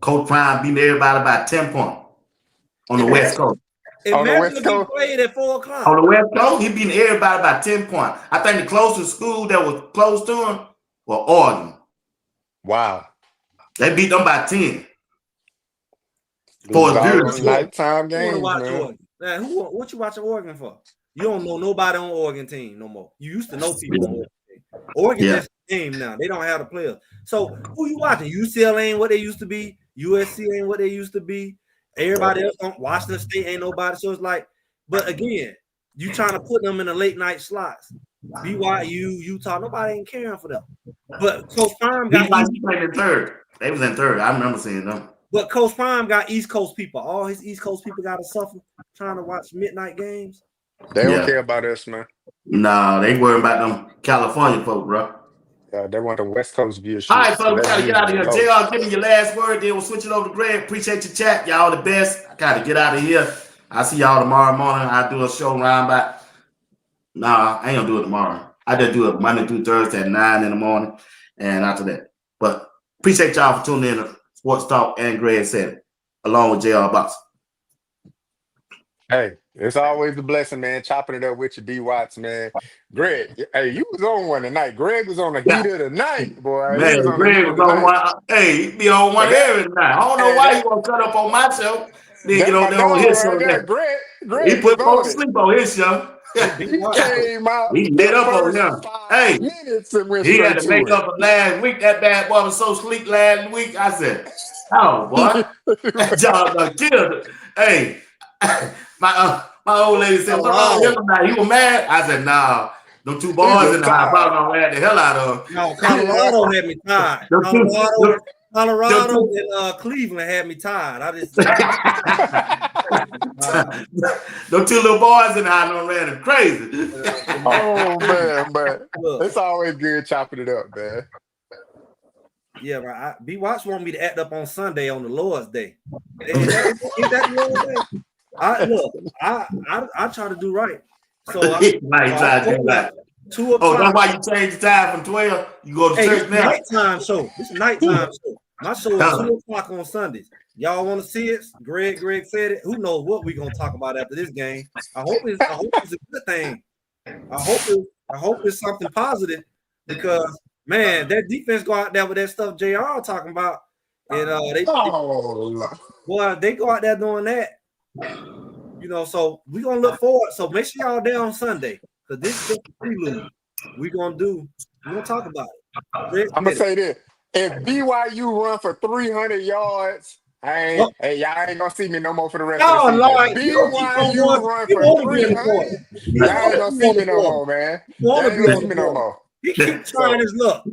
Coach Prime beating everybody by 10 points on the West Coast. On the West Coast, played at 4 o'clock. On the West Coast, he beating everybody by 10 points. I think the closest school that was close to him was Oregon. Wow. They beat them by 10. For a nighttime game, man. Man, what you watching Oregon for? You don't know nobody on Oregon team no more. You used to know people on Oregon team. Oregon just a game now. They don't have the players. So who you watching? UCLA ain't what they used to be. USC ain't what they used to be. Everybody else on Washington State ain't nobody. So it's like, but again, you trying to put them in the late night slots. BYU, Utah, nobody ain't caring for them. But Coach Prime got in third. They was in third. I remember seeing them. But Coach Prime got East Coast people. All his East Coast people got to suffer trying to watch midnight games. They don't care about us, man. Nah, they worry about them California folk, bro. They want the West Coast viewership. All right, folks, we gotta get out of here. JR, give me your last word, then we'll switch it over to Greg. Appreciate your chat. Y'all the best. I gotta get out of here. I'll see y'all tomorrow morning. I'll do a show around by. Nah, I ain't gonna do it tomorrow. I just do it Monday through Thursday at 9 in the morning. And after that. But appreciate y'all for tuning in to Sports Talk and Greg said it, along with JR Box. Hey, it's always a blessing, man. Chopping it up with your D Watts, man. Greg, hey, you was on one tonight. Greg was on the heat of the night, boy. Man, Greg was on one. Hey, he be on one every night. I don't know why you want to cut up on my show. Then get That's on my there on his dog right show. there. There. Greg, He Greg was put folks on to it. sleep on his show. Hey, B. He Watts. came out He lit the up on first him. 5 minutes and went He had straight to to make up for last week. That bad boy was so sleek last week. I said, "Oh boy, that it. job done killed it." Hey, my old lady said, "What wrong with him tonight? He was mad." I said, "Nah, them two He boys in just the house tired. probably gonna wear the hell out of him." No, Colorado had me tired. Them two, Colorado them and Cleveland had me tired. I just them two little boys in the house done ran him crazy. Oh man, but look, it's always good chopping it up, man. yeah, right. B. Watts want me to act up on Sunday on the Lord's Day. Ain't that the Lord's Day? I try to do right. So Try to do that. 2 Oh, that's o'clock. why you changed the time from 12. You go to Hey, church this now. nighttime show. This is nighttime show. My show is 2 o'clock on Sundays. Y'all want to see it? Greg said it. Who knows what we're gonna talk about after this game? I hope it's a good thing. I hope it's something positive because man, that defense go out there with that stuff JR talking about, and they go out there doing that. So we're gonna look forward. So make sure y'all there on Sunday because this is just a prelude. We're gonna talk about it. I'm gonna say this: if BYU run for 300 yards, y'all ain't gonna see me no more for the rest of the season. Lord, BYU run for 300, y'all ain't gonna see me no more, man. Y'all ain't gonna see me no more. He keep trying his luck.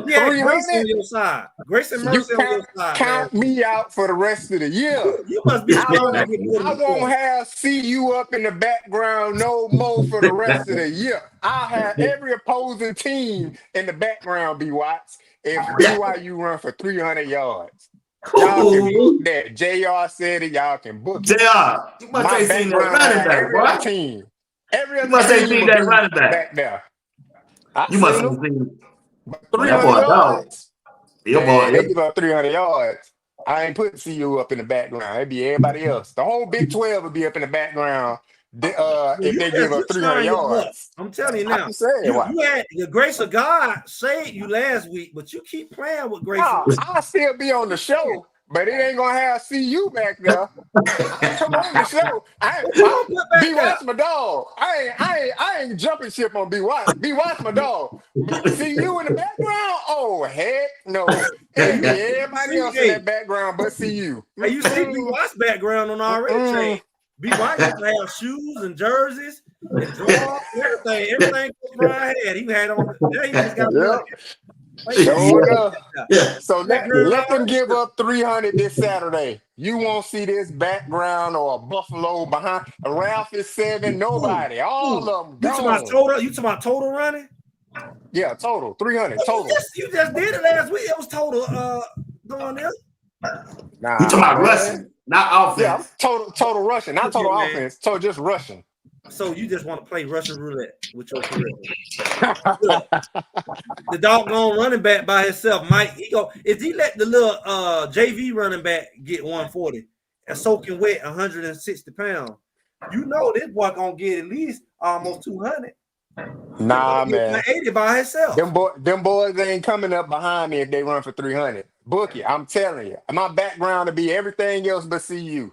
Yeah, Grace on your side. Grace and Mercy on your side. Count me out for the rest of the year. You must be strong. I won't have CU up in the background no more for the rest of the year. I'll have every opposing team in the background, B. Watts, if BYU run for 300 yards. Y'all can book that. JR said it. Y'all can book it. JR, you must My have seen that background running have back, every boy. other team. Every You other must have team seen will that be running back. back there. You must have seen But that 300 boy, dog. yards. Your boy, They give up 300 yards. I ain't putting CU up in the background. It'd be everybody else. The whole Big 12 would be up in the background if they give up 300 yards. I'm telling you now. I'm saying, You had the grace of God saved you last week, but you keep playing with grace. I'll still be on the show, but it ain't gonna have CU back there. I come on the show. B Watts my dog. I ain't jumping ship on B Watts. B Watts my dog. But see you in the background? Oh heck no. It'll be everybody else in that background but see you. Hey, you see B Watts background on already changed. B Watts used to have shoes and jerseys and drawers, everything. Everything Brian had. He had on. He just got Sure enough. So let them give up 300 this Saturday. You won't see this background or a Buffalo behind. Ralph is 7. Nobody. All of them gone. You talking about total running? Yeah, total 300 total. You just did it last week. It was total. Doing this. Nah, you talking about rushing, not offense. Yeah, total rushing, not total offense. So just rushing. So you just want to play Russian roulette with your career. The doggone running back by himself, Mike. If he let the little JV running back get 140 and soaking wet 160 pounds, you know this boy gonna get at least almost 200. Nah, man. 80 by himself. Them boys ain't coming up behind me if they run for 300. Book it. I'm telling you. My background to be everything else but CU.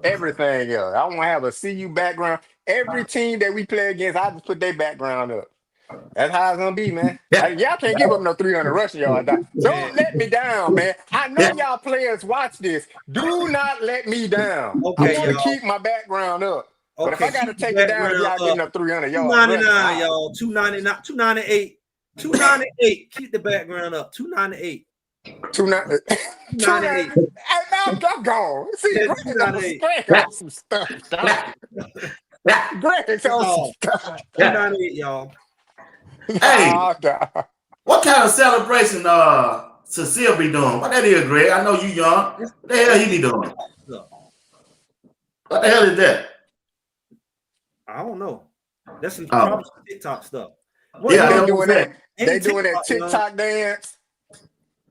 Everything else. I won't have a CU background. Every team that we play against, I just put their background up. That's how it's gonna be, man. Y'all can't give up no 300 rushing yards. Don't let me down, man. I know y'all players watch this. Do not let me down. Okay, I want to keep my background up. But if I gotta take it down, y'all getting up 300 yards. 299, y'all. 299, 298. 298. Keep the background up. 298. 298. I'm gone. See, Greg got some stuff. Greg's on some stuff. 298, y'all. Hey, what kind of celebration Cecile be doing? What that is, Greg? I know you young. What the hell he be doing? What the hell is that? I don't know. That's some probably some TikTok stuff. They doing that TikTok dance.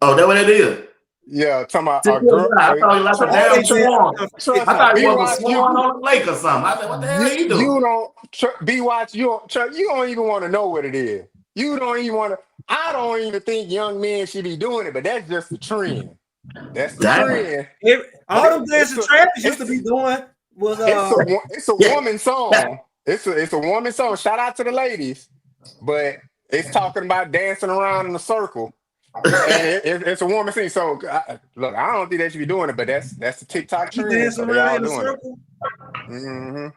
Oh, that what it is? Yeah, talking about a girl. I thought he like a damn swan. I thought he was a swan on the lake or something. I said, what the hell are you doing? You don't be watch. You don't even want to know what it is. You don't even want to. I don't even think young men should be doing it, but that's just the trend. That's the Damn. trend. All them dancing Travis used to be doing was It's a woman song. It's a woman song. Shout out to the ladies, but it's talking about dancing around in a circle. And it's a woman thing. So look, I don't think they should be doing it, but that's the TikTok trend. dancing So they around all in a doing it. circle. Mm-hmm.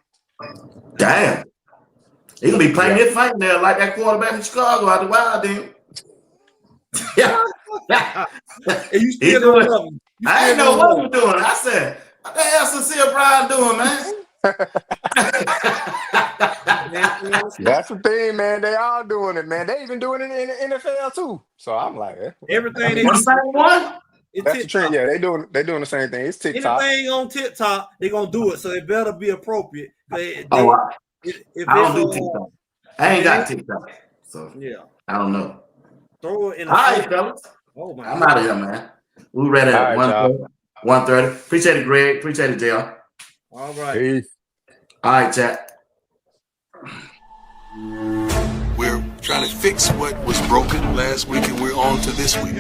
Damn. He gonna be playing this fight there like that quarterback in Chicago out the wild then. Yeah. And you still don't love him. I ain't know what we're doing. I said, what the hell Cecile Brown doing, man? That's the thing, man. They all doing it, man. They even doing it in the NFL too. So I'm like, everything they What do. the same one? That's the trend. Yeah, they doing the same thing. It's TikTok. Anything on TikTok, they're gonna do it. So it better be appropriate. I don't do TikTok. I ain't got TikTok. So yeah, I don't know. throw it in All right, fellas. Oh my I'm out of here, man. We ready at 1:30. Appreciate it, Greg. Appreciate it, JR. All right. Peace. All right, chat. We're trying to fix what was broken last week, and we're on to this week.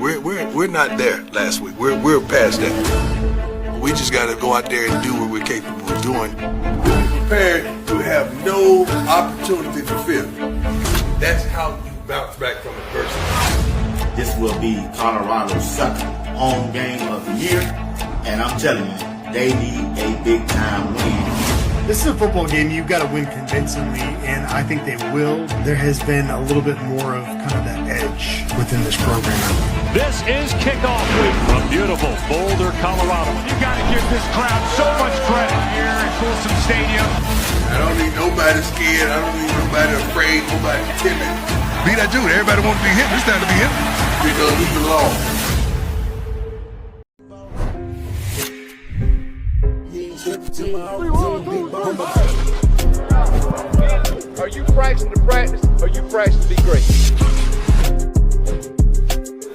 We're not there last week. We're past that. We just got to go out there and do what we're capable of doing. We're prepared to have no opportunity to fail. That's how you bounce back from adversity. This will be Colorado's second home game of the year, and I'm telling you, they need a big time win. This is a football game you've got to win convincingly, and I think they will. There has been a little bit more of kind of that edge within this program. This is kickoff week from beautiful Boulder, Colorado. You got to give this crowd so much credit here at Folsom Stadium. I don't need nobody scared. I don't need nobody afraid, nobody timid. Be that dude. Everybody wants to be hit. It's time to be hit. Because we belong. Are you practicing to practice, or are you practicing to be great?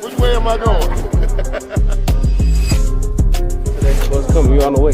Which way am I going? What's coming? You on the way.